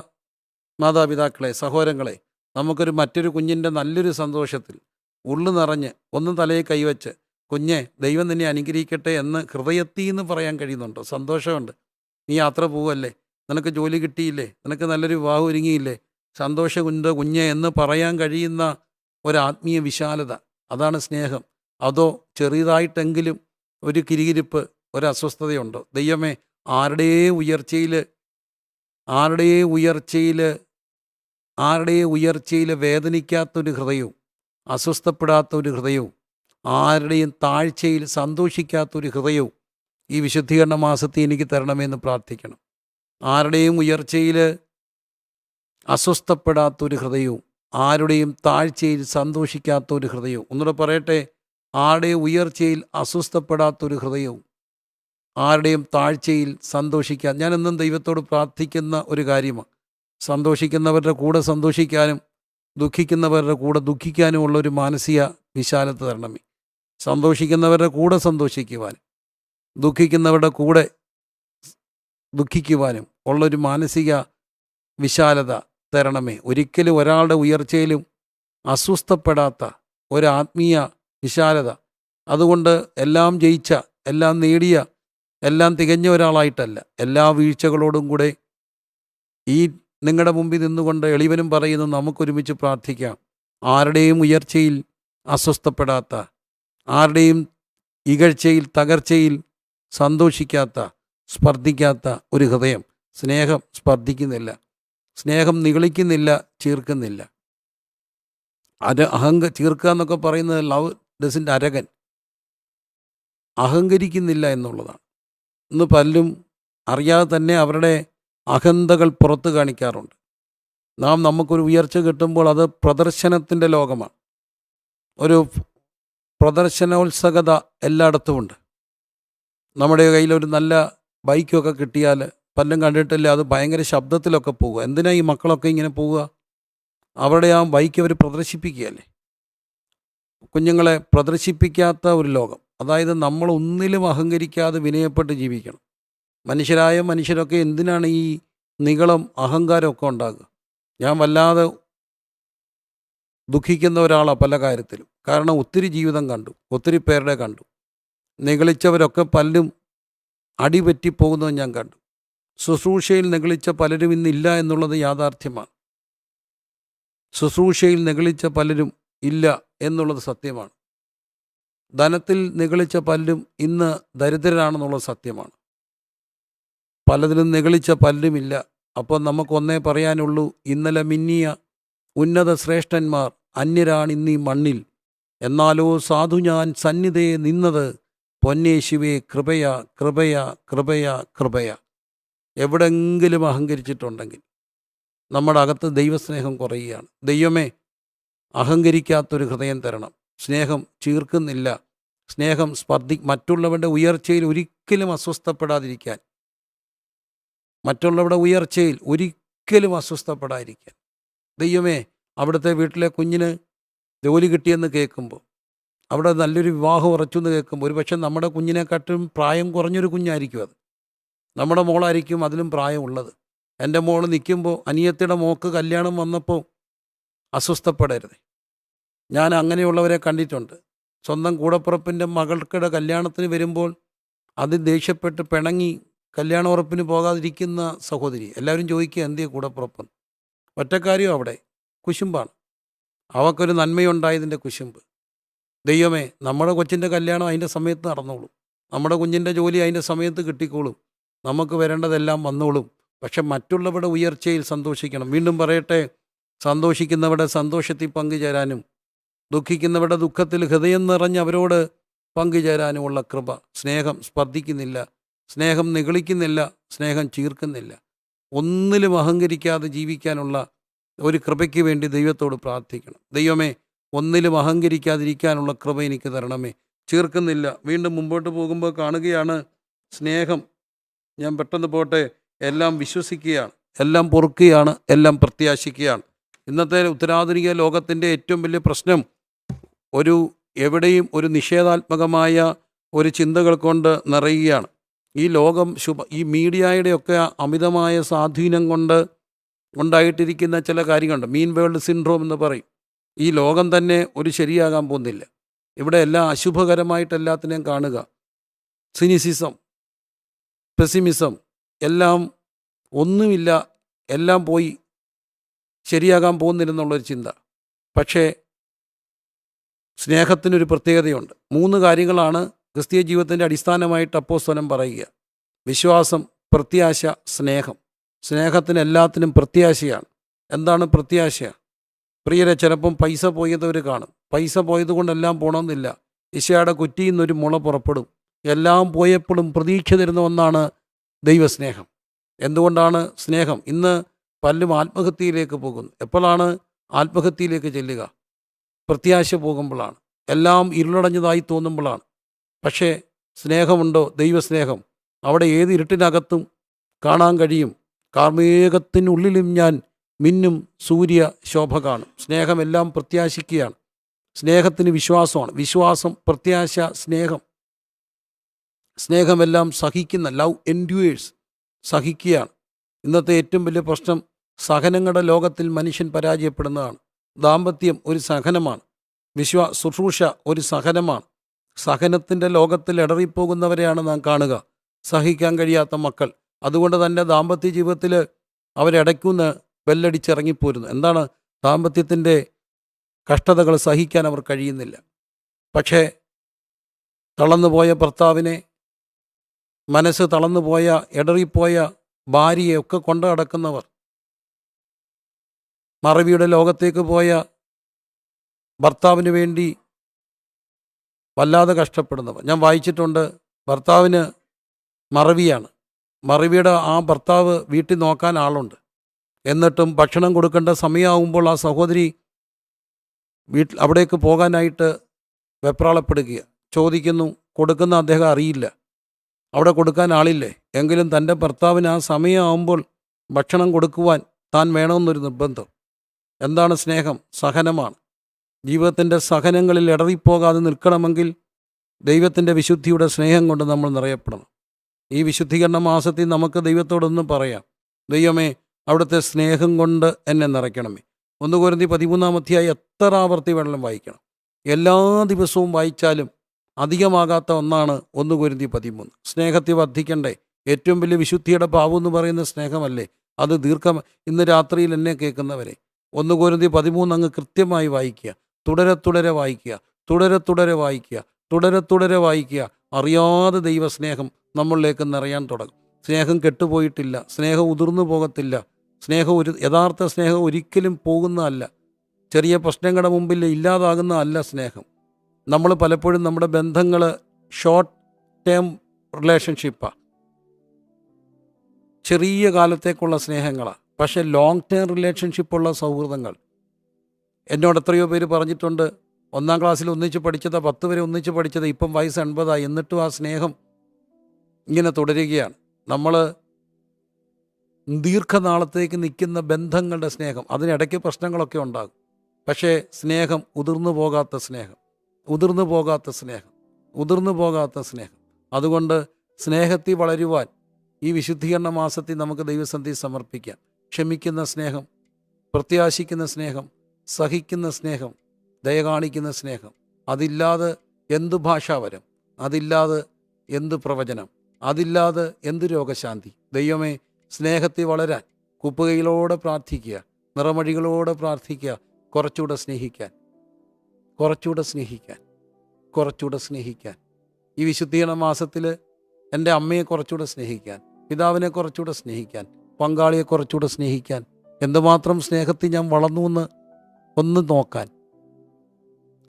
മാതാപിതാക്കളെ, സഹോദരങ്ങളെ, നമുക്കൊരു മറ്റൊരു കുഞ്ഞിൻ്റെ നല്ലൊരു സന്തോഷത്തിൽ ഉള്ളു നിറഞ്ഞ് ഒന്നും തലയിൽ കൈവച്ച് കുഞ്ഞെ ദൈവം നിന്നെ അനുഗ്രഹിക്കട്ടെ എന്ന് ഹൃദയത്തിൽ നിന്ന് പറയാൻ കഴിയുന്നുണ്ടോ? സന്തോഷമുണ്ട്. നീ യാത്ര പോവല്ലേ, നിനക്ക് ജോലി കിട്ടിയില്ലേ, നിനക്ക് നല്ലൊരു വിവാഹം ഒരുങ്ങിയില്ലേ, സന്തോഷമുണ്ട് കുഞ്ഞെ എന്ന് പറയാൻ കഴിയുന്ന ഒരാത്മീയ വിശാലത, അതാണ് സ്നേഹം. അതോ ചെറിയതായിട്ടെങ്കിലും ഒരു കിരികിരിപ്പ്, ഒരു അസ്വസ്ഥതയുണ്ടോ? ദൈവമേ, ആരുടെയും ഉയർച്ചയിൽ വേദനിക്കാത്തൊരു ഹൃദയവും അസ്വസ്ഥപ്പെടാത്തൊരു ഹൃദയവും ആരുടെയും താഴ്ചയിൽ സന്തോഷിക്കാത്തൊരു ഹൃദയവും ഈ വിശുദ്ധീകരണ മാസത്തിൽ എനിക്ക് തരണമെന്ന് പ്രാർത്ഥിക്കണം. ആരുടെയും ഉയർച്ചയിൽ അസ്വസ്ഥപ്പെടാത്തൊരു ഹൃദയവും ആരുടെയും താഴ്ചയിൽ സന്തോഷിക്കാത്തൊരു ഹൃദയവും. ഒന്നുകൂടെ പറയട്ടെ, ആരുടെയും ഉയർച്ചയിൽ അസ്വസ്ഥപ്പെടാത്തൊരു ഹൃദയവും ആരുടെയും താഴ്ചയിൽ ഞാൻ എന്നും ദൈവത്തോട് പ്രാർത്ഥിക്കുന്ന ഒരു കാര്യമാണ്. സന്തോഷിക്കുന്നവരുടെ കൂടെ സന്തോഷിക്കാനും ദുഃഖിക്കുന്നവരുടെ കൂടെ ദുഃഖിക്കാനുമുള്ളൊരു മാനസിക വിശാലത തരണമേ. സന്തോഷിക്കുന്നവരുടെ കൂടെ സന്തോഷിക്കുവാനും ദുഃഖിക്കുന്നവരുടെ കൂടെ ദുഃഖിക്കുവാനും ഉള്ളൊരു മാനസിക വിശാലത തരണമേ. ഒരിക്കലും ഒരാളുടെ ഉയർച്ചയിലും അസ്വസ്ഥപ്പെടാത്ത ഒരാത്മീയ വിശാലത. അതുകൊണ്ട് എല്ലാം ജയിച്ച, എല്ലാം നേടിയ, എല്ലാം തികഞ്ഞ ഒരാളായിട്ടല്ല, എല്ലാ വീഴ്ചകളോടും കൂടെ ഈ നിങ്ങളുടെ മുമ്പിൽ നിന്നുകൊണ്ട് എളിവനും പറയുന്നു, നമുക്കൊരുമിച്ച് പ്രാർത്ഥിക്കാം. ആരുടെയും ഉയർച്ചയിൽ അസ്വസ്ഥപ്പെടാത്ത, ആരുടെയും ഇകഴ്ചയിൽ തകർച്ചയിൽ സന്തോഷിക്കാത്ത, സ്പർദ്ധിക്കാത്ത ഒരു ഹൃദയം. സ്നേഹം സ്പർദ്ധിക്കുന്നില്ല, സ്നേഹം നിഗളിക്കുന്നില്ല, ചീർക്കുന്നില്ല. ചീർക്കുക എന്നൊക്കെ പറയുന്നത് ലവ് ഡസിൻ്റെ അരകൻ, അഹങ്കരിക്കുന്നില്ല എന്നുള്ളതാണ്. ഇന്ന് പലരും അറിയാതെ തന്നെ അവരുടെ അഹന്തകൾ പുറത്ത് കാണിക്കാറുണ്ട്. നമുക്കൊരു ഉയർച്ച കിട്ടുമ്പോൾ അത് പ്രദർശനത്തിൻ്റെ ലോകമാണ്. ഒരു പ്രദർശനോത്സുകത എല്ലായിടത്തുമുണ്ട്. നമ്മുടെ കയ്യിലൊരു നല്ല ബൈക്കൊക്കെ കിട്ടിയാൽ പലരും കണ്ടിട്ടില്ല, അത് ഭയങ്കര ശബ്ദത്തിലൊക്കെ പോവുക. എന്തിനാ ഈ മക്കളൊക്കെ ഇങ്ങനെ പോവുക? അവരുടെ ആ ബൈക്ക് അവർ പ്രദർശിപ്പിക്കുകയല്ലേ. കുഞ്ഞുങ്ങളെ പ്രദർശിപ്പിക്കാത്ത ഒരു ലോകം. അതായത് നമ്മൾ ഒന്നിലും അഹങ്കരിക്കാതെ വിനയപ്പെട്ട് ജീവിക്കണം. മനുഷ്യരൊക്കെ എന്തിനാണ് ഈ നിഗളം അഹങ്കാരമൊക്കെ ഉണ്ടാകുക? ഞാൻ വല്ലാതെ ദുഃഖിക്കുന്ന ഒരാളാണ് പല കാര്യത്തിലും. കാരണം ഒത്തിരി ജീവിതം കണ്ടു, ഒത്തിരി പേരുടെ കണ്ടു. നിഗളിച്ചവരൊക്കെ പലരും അടിപറ്റിപ്പോകുന്നത് ഞാൻ കണ്ടു. ശുശ്രൂഷയിൽ നിഗളിച്ച പലരും ഇന്നില്ല എന്നുള്ളത് യാഥാർത്ഥ്യമാണ്. ശുശ്രൂഷയിൽ നിഗളിച്ച പലരും ഇല്ല എന്നുള്ളത് സത്യമാണ്. ധനത്തിൽ നിഗളിച്ച പലരും ഇന്ന് ദരിദ്രരാണെന്നുള്ളത് സത്യമാണ്. പലതിലും നിഗളിച്ച പലരുമില്ല. അപ്പോൾ നമുക്കൊന്നേ പറയാനുള്ളൂ, ഇന്നലെ മിന്നിയ ഉന്നത ശ്രേഷ്ഠന്മാർ അന്യരാണിന്നീ മണ്ണിൽ. എന്നാലോ സാധു ഞാൻ സന്നിധയെ നിന്നത്, പൊന്നേശുവേ കൃപയാ കൃപയാ കൃപയാ കൃപയാ. എവിടെങ്കിലും അഹങ്കരിച്ചിട്ടുണ്ടെങ്കിൽ നമ്മുടെ അകത്ത് ദൈവസ്നേഹം കുറയുകയാണ്. ദൈവമേ, അഹങ്കരിക്കാത്തൊരു ഹൃദയം തരണം. സ്നേഹം ചീർക്കുന്നില്ല. സ്നേഹം മറ്റുള്ളവരുടെ ഉയർച്ചയിൽ ഒരിക്കലും അസ്വസ്ഥപ്പെടാതിരിക്കാൻ, മറ്റുള്ളവരുടെ ഉയർച്ചയിൽ ഒരിക്കലും അസ്വസ്ഥപ്പെടാതിരിക്കാൻ. ദൈവമേ, അവിടുത്തെ വീട്ടിലെ കുഞ്ഞിന് ജോലി കിട്ടിയെന്ന് കേൾക്കുമ്പോൾ, അവിടെ നല്ലൊരു വിവാഹം ഉറച്ചു എന്ന് കേൾക്കുമ്പോൾ, ഒരു പക്ഷേ നമ്മുടെ കുഞ്ഞിനെക്കാട്ടും പ്രായം കുറഞ്ഞൊരു കുഞ്ഞായിരിക്കും അത്. നമ്മുടെ മോളായിരിക്കും അതിലും പ്രായമുള്ളത്. എൻ്റെ മോൾ നിൽക്കുമ്പോൾ അനിയത്തിയുടെ മോൾക്ക് കല്യാണം വന്നപ്പോൾ അസ്വസ്ഥപ്പെടരുത്. ഞാൻ അങ്ങനെയുള്ളവരെ കണ്ടിട്ടുണ്ട്. സ്വന്തം കൂടപ്പുറപ്പിൻ്റെ മകൾക്കിടെ കല്യാണത്തിന് വരുമ്പോൾ അത് ദേഷ്യപ്പെട്ട് പിണങ്ങി കല്യാണ ഉറപ്പിന് പോകാതിരിക്കുന്ന സഹോദരി. എല്ലാവരും ചോദിക്കുക, എന്തിയ കൂടപ്പുറപ്പൻ? ഒറ്റക്കാരിയോ അവിടെ കുശുമ്പാണ്. അവൾക്കൊരു നന്മയുണ്ടായതിൻ്റെ കുശുമ്പ്. ദൈവമേ, നമ്മുടെ കൊച്ചിൻ്റെ കല്യാണം അതിൻ്റെ സമയത്ത് നടന്നോളും. നമ്മുടെ കുഞ്ഞിൻ്റെ ജോലി അതിൻ്റെ സമയത്ത് കിട്ടിക്കോളും. നമുക്ക് വരേണ്ടതെല്ലാം വന്നോളും. പക്ഷെ മറ്റുള്ളവരുടെ ഉയർച്ചയിൽ സന്തോഷിക്കണം. വീണ്ടും പറയട്ടെ, സന്തോഷിക്കുന്നവരുടെ സന്തോഷത്തിൽ പങ്കുചേരാനും ദുഃഖിക്കുന്നവരുടെ ദുഃഖത്തിൽ ഹൃദയം നിറഞ്ഞ് അവരോട് പങ്കുചേരാനുമുള്ള കൃപ. സ്നേഹം സ്പർദ്ധിക്കുന്നില്ല, സ്നേഹം നിഗളിക്കുന്നില്ല, സ്നേഹം ചീർക്കുന്നില്ല. ഒന്നിലും അഹങ്കരിക്കാതെ ജീവിക്കാനുള്ള ഒരു കൃപയ്ക്ക് വേണ്ടി ദൈവത്തോട് പ്രാർത്ഥിക്കണം. ദൈവമേ, ഒന്നിലും അഹങ്കരിക്കാതിരിക്കാനുള്ള കൃപ എനിക്ക് തരണമേ. ചീർക്കുന്നില്ല. വീണ്ടും മുമ്പോട്ട് പോകുമ്പോൾ കാണുകയാണ് സ്നേഹം. ഞാൻ പെട്ടെന്ന് പോട്ടെ. എല്ലാം വിശ്വസിക്കുകയാണ്, എല്ലാം പൊറുക്കുകയാണ്, എല്ലാം പ്രത്യാശിക്കുകയാണ്. ഇന്നത്തെ ഉത്തരാധുനിക ലോകത്തിൻ്റെ ഏറ്റവും വലിയ പ്രശ്നം എവിടെയും ഒരു നിഷേധാത്മകമായ ഒരു ചിന്തകൾ കൊണ്ട് നിറയുകയാണ്. ഈ ലോകം ഈ മീഡിയയുടെയൊക്കെ അമിതമായ സ്വാധീനം കൊണ്ട് ഉണ്ടായിട്ടിരിക്കുന്ന ചില കാര്യങ്ങളുണ്ട്. മീൻ വേൾഡ് സിൻഡ്രോം എന്ന് പറയും. ഈ ലോകം തന്നെ ഒരു ശരിയാകാൻ പോകുന്നില്ല. ഇവിടെ എല്ലാം അശുഭകരമായിട്ടെല്ലാത്തിനെയും കാണുക. സിനിസിസം, പെസിമിസം, എല്ലാം ഒന്നുമില്ല, എല്ലാം പോയി, ശരിയാകാൻ പോകുന്നില്ലെന്നുള്ളൊരു ചിന്ത. പക്ഷേ സ്നേഹത്തിനൊരു പ്രത്യേകതയുണ്ട്. 3 കാര്യങ്ങളാണ് ക്രിസ്തീയ ജീവിതത്തിൻ്റെ അടിസ്ഥാനമായിട്ട് അപ്പോസ്തലൻ പറയുക: വിശ്വാസം, പ്രത്യാശ, സ്നേഹം. സ്നേഹത്തിന് എല്ലാത്തിനും പ്രത്യാശയാണ്. എന്താണ് പ്രത്യാശ? പ്രിയരെ, ചിലപ്പം പൈസ പോയതവർ കാണും. പൈസ പോയതുകൊണ്ടെല്ലാം പോകണമെന്നില്ല. ഈശോയുടെ കുറ്റിയിൽ നിന്നൊരു മുള പുറപ്പെടും. എല്ലാം പോയപ്പോഴും പ്രതീക്ഷ തരുന്ന ഒന്നാണ് ദൈവസ്നേഹം. എന്തുകൊണ്ടാണ് സ്നേഹം? ഇന്ന് പലരും ആത്മഹത്യയിലേക്ക് പോകുന്നു. എപ്പോഴാണ് ആത്മഹത്യയിലേക്ക് ചെല്ലുക? പ്രത്യാശ പോകുമ്പോഴാണ്. എല്ലാം ഇരുളടഞ്ഞതായി തോന്നുമ്പോഴാണ്. പക്ഷേ സ്നേഹമുണ്ടോ? ദൈവസ്നേഹം. അവിടെ ഏത് ഇരുട്ടിനകത്തും കാണാൻ കഴിയും. കാർമേഘത്തിനുള്ളിലും ഞാൻ മിന്നും സൂര്യ ശോഭ കാണും. സ്നേഹമെല്ലാം പ്രത്യാശിക്കുകയാണ്. സ്നേഹത്തിന് വിശ്വാസമാണ്. വിശ്വാസം, പ്രത്യാശ, സ്നേഹം. സ്നേഹമെല്ലാം സഹിക്കുന്ന, ലവ് എൻഡ്യൂയേഴ്സ്, സഹിക്കുകയാണ്. ഇന്നത്തെ ഏറ്റവും വലിയ പ്രശ്നം സഹനങ്ങളുടെ ലോകത്തിൽ മനുഷ്യൻ പരാജയപ്പെടുന്നതാണ്. ദാമ്പത്യം ഒരു സഹനമാണ്. ശുശ്രൂഷ ഒരു സഹനമാണ്. സഹനത്തിൻ്റെ ലോകത്തിൽ ഇടറിപ്പോകുന്നവരെയാണ് നാം കാണുക. സഹിക്കാൻ കഴിയാത്ത മക്കൾ. അതുകൊണ്ട് തന്നെ ദാമ്പത്യ ജീവിതത്തിൽ അവരിടയ്ക്കുന്ന് ബെല്ലടിച്ചിറങ്ങിപ്പോരുന്നു. എന്താണ്? ദാമ്പത്യത്തിൻ്റെ കഷ്ടതകൾ സഹിക്കാൻ അവർ കഴിയുന്നില്ല. പക്ഷേ തളർന്നുപോയ ഭർത്താവിനെ, മനസ്സ് തളർന്നുപോയ, ഇടറിപ്പോയ ഭാര്യയെ ഒക്കെ കൊണ്ടു നടക്കുന്നവർ, മറവിയുടെ ലോകത്തേക്ക് പോയ ഭർത്താവിന് വേണ്ടി വല്ലാതെ കഷ്ടപ്പെടുന്നവർ. ഞാൻ വായിച്ചിട്ടുണ്ട്, ഭർത്താവിന് മറവിയാണ്. മറവിയുടെ ആ ഭർത്താവ് വീട്ടിൽ നോക്കാൻ ആളുണ്ട്. എന്നിട്ടും ഭക്ഷണം കൊടുക്കേണ്ട സമയമാകുമ്പോൾ ആ സഹോദരി അവിടേക്ക് പോകാനായിട്ട് വെപ്രാളപ്പെടുക. ചോദിക്കുന്നു, കൊടുക്കുന്ന അദ്ദേഹം അറിയില്ല, അവിടെ കൊടുക്കാൻ ആളില്ലേ. എങ്കിലും തൻ്റെ ഭർത്താവിന് ആ സമയമാകുമ്പോൾ ഭക്ഷണം കൊടുക്കുവാൻ താൻ വേണമെന്നൊരു നിർബന്ധം. എന്താണ് സ്നേഹം? സഹനമാണ്. ജീവിതത്തിൻ്റെ സഹനങ്ങളിൽ ഇടറിപ്പോകാതെ നിൽക്കണമെങ്കിൽ ദൈവത്തിൻ്റെ വിശുദ്ധിയുടെ സ്നേഹം കൊണ്ട് നമ്മൾ നിറയപ്പെടണം. ഈ വിശുദ്ധീകരണ മാസത്തിൽ നമുക്ക് ദൈവത്തോടൊന്നും പറയാം, ദൈവമേ അവിടുത്തെ സ്നേഹം കൊണ്ട് എന്നെ നിറയ്ക്കണമേ. 1 കൊരിന്ത്യർ 13 എത്ര ആവർത്തി വേണമെങ്കിലും വായിക്കണം. എല്ലാ ദിവസവും വായിച്ചാലും അധികമാകാത്ത ഒന്നാണ് 1 കൊരിന്ത്യർ 13. സ്നേഹത്തെ വർദ്ധിക്കണ്ടേ? ഏറ്റവും വലിയ വിശുദ്ധിയുടെ ഭാവം എന്ന് പറയുന്ന സ്നേഹമല്ലേ? അത് ഇന്ന് രാത്രിയിൽ എന്നെ കേൾക്കുന്നവരെ 1 കൊരിന്ത്യർ 13 അങ്ങ് കൃത്യമായി വായിക്കുക. തുടരെ വായിക്കുക, തുടരെ വായിക്കുക. അറിയാതെ ദൈവസ്നേഹം നമ്മളിലേക്ക് നിറയാൻ തുടങ്ങും. സ്നേഹം കെട്ടുപോയിട്ടില്ല, സ്നേഹം ഉതിർന്നു പോകത്തില്ല. യഥാർത്ഥ സ്നേഹം ഒരിക്കലും പോകുന്നതല്ല. ചെറിയ പ്രശ്നങ്ങളുടെ മുമ്പിൽ ഇല്ലാതാകുന്നതല്ല സ്നേഹം. നമ്മൾ പലപ്പോഴും നമ്മുടെ ബന്ധങ്ങൾ ഷോർട്ട് ടേം റിലേഷൻഷിപ്പാണ്, ചെറിയ കാലത്തേക്കുള്ള സ്നേഹങ്ങളാണ്. പക്ഷേ ലോങ് ടേം റിലേഷൻഷിപ്പുള്ള സൗഹൃദങ്ങൾ എന്നോട് എത്രയോ പേര് പറഞ്ഞിട്ടുണ്ട്, 1-ാം ക്ലാസ്സിൽ ഒന്നിച്ച് പഠിച്ചതാ, 10 വരെ ഒന്നിച്ച് പഠിച്ചത്, ഇപ്പം വയസ്സ് 80, എന്നിട്ടും ആ സ്നേഹം ഇങ്ങനെ തുടരുകയാണ്. നമ്മൾ ദീർഘനാളത്തേക്ക് നിൽക്കുന്ന ബന്ധങ്ങളുടെ സ്നേഹം, അതിനിടയ്ക്ക് പ്രശ്നങ്ങളൊക്കെ ഉണ്ടാകും. പക്ഷേ സ്നേഹം ഉതിർന്നു പോകാത്ത സ്നേഹം. അതുകൊണ്ട് സ്നേഹത്തിൽ വളരുവാൻ ഈ വിശുദ്ധീകരണ മാസത്തിൽ നമുക്ക് ദൈവസന്നിധിയിൽ സമർപ്പിക്കാം. ക്ഷമിക്കുന്ന സ്നേഹം, പ്രത്യാശിക്കുന്ന സ്നേഹം, സഹിക്കുന്ന സ്നേഹം, ദയ കാണിക്കുന്ന സ്നേഹം. അതില്ലാതെ എന്ത് ഭാഷാവരം, അതില്ലാതെ എന്ത് പ്രവചനം, അതില്ലാതെ എന്ത് രോഗശാന്തി. ദൈവമേ, സ്നേഹത്തിൽ വളരാൻ കുപ്പുകയിലോടെ പ്രാർത്ഥിക്കുക, നിറമഴികളോടെ പ്രാർത്ഥിക്കുക. കുറച്ചുകൂടെ സ്നേഹിക്കാൻ. ഈ വിശുദ്ധീകരണ മാസത്തിൽ എൻ്റെ അമ്മയെ കുറച്ചുകൂടെ സ്നേഹിക്കാൻ, പിതാവിനെ കുറച്ചുകൂടെ സ്നേഹിക്കാൻ, പങ്കാളിയെ കുറച്ചുകൂടെ സ്നേഹിക്കാൻ, എന്തുമാത്രം സ്നേഹത്തിൽ ഞാൻ വളർന്നു എന്ന് ഒന്ന് നോക്കാൻ.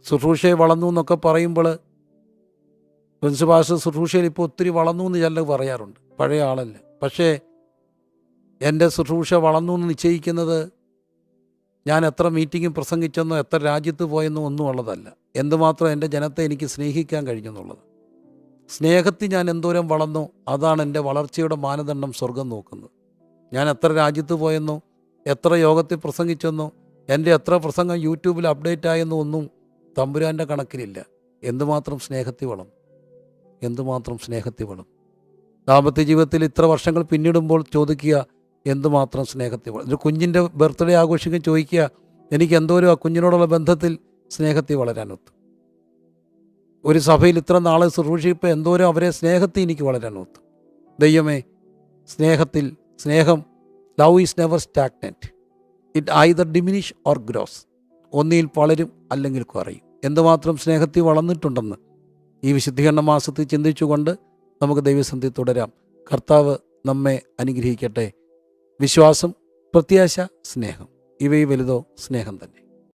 ശുശ്രൂഷയെ വളർന്നു എന്നൊക്കെ പറയുമ്പോൾ പ്രിൻസിപ്പാൾ ശുശ്രൂഷയിൽ ഇപ്പോൾ ഒത്തിരി വളർന്നു എന്ന് ചിലർ പറയാറുണ്ട്, പഴയ ആളല്ല. പക്ഷേ എൻ്റെ ശുശ്രൂഷ വളർന്നു എന്ന് നിശ്ചയിക്കുന്നത് ഞാൻ എത്ര മീറ്റിംഗ് പ്രസംഗിച്ചെന്നോ എത്ര രാജ്യത്ത് പോയെന്നോ ഒന്നും ഉള്ളതല്ല. എന്തുമാത്രം എൻ്റെ ജനത്തെ എനിക്ക് സ്നേഹിക്കാൻ കഴിഞ്ഞെന്നുള്ളത്. സ്നേഹത്തിൽ ഞാൻ എന്തോരം വളർന്നോ അതാണ് എൻ്റെ വളർച്ചയുടെ മാനദണ്ഡം സ്വർഗം നോക്കുന്നത്. ഞാൻ എത്ര രാജ്യത്ത് പോയെന്നോ എത്ര യോഗത്തിൽ പ്രസംഗിച്ചെന്നോ എൻ്റെ എത്ര പ്രസംഗം യൂട്യൂബിൽ അപ്ഡേറ്റ് ആയെന്നോ ഒന്നും തമ്പുരാൻ്റെ കണക്കിലില്ല. എന്തുമാത്രം സ്നേഹത്തിൽ വളർന്നു. ദാമ്പത്യ ജീവിതത്തിൽ ഇത്ര വർഷങ്ങൾ പിന്നിടുമ്പോൾ ചോദിക്കുക, എന്തുമാത്രം സ്നേഹത്തിൽ വളർന്നു. ഒരു കുഞ്ഞിൻ്റെ ബർത്ത്ഡേ ആഘോഷിക്കാൻ ചോദിക്കുക, എനിക്ക് എന്തോരം ആ കുഞ്ഞിനോടുള്ള ബന്ധത്തിൽ സ്നേഹത്തിൽ വളരാനൊത്തു. ഒരു സഭയിൽ ഇത്ര നാൾ ശുശ്രൂഷിപ്പോൾ എന്തോരം അവരെ സ്നേഹത്തിൽ എനിക്ക് വളരാനൊത്തു. ദൈവമേ, സ്നേഹം love is never stagnant, it either diminish or gross. ഒന്നിൽ വളരും അല്ലെങ്കിൽ കുറയും. എന്തുമാത്രം സ്നേഹത്തിൽ വളർന്നിട്ടുണ്ടെന്ന് ഈ വിശുദ്ധീകരണ മാസത്തിൽ ചിന്തിച്ചുകൊണ്ട് നമുക്ക് ദൈവസന്നിധിയിൽ തുടരാം. കർത്താവ് നമ്മെ അനുഗ്രഹിക്കട്ടെ. വിശ്വാസം, പ്രത്യാശ, സ്നേഹം, ഇവയിൽ വലുതോ സ്നേഹം തന്നെ.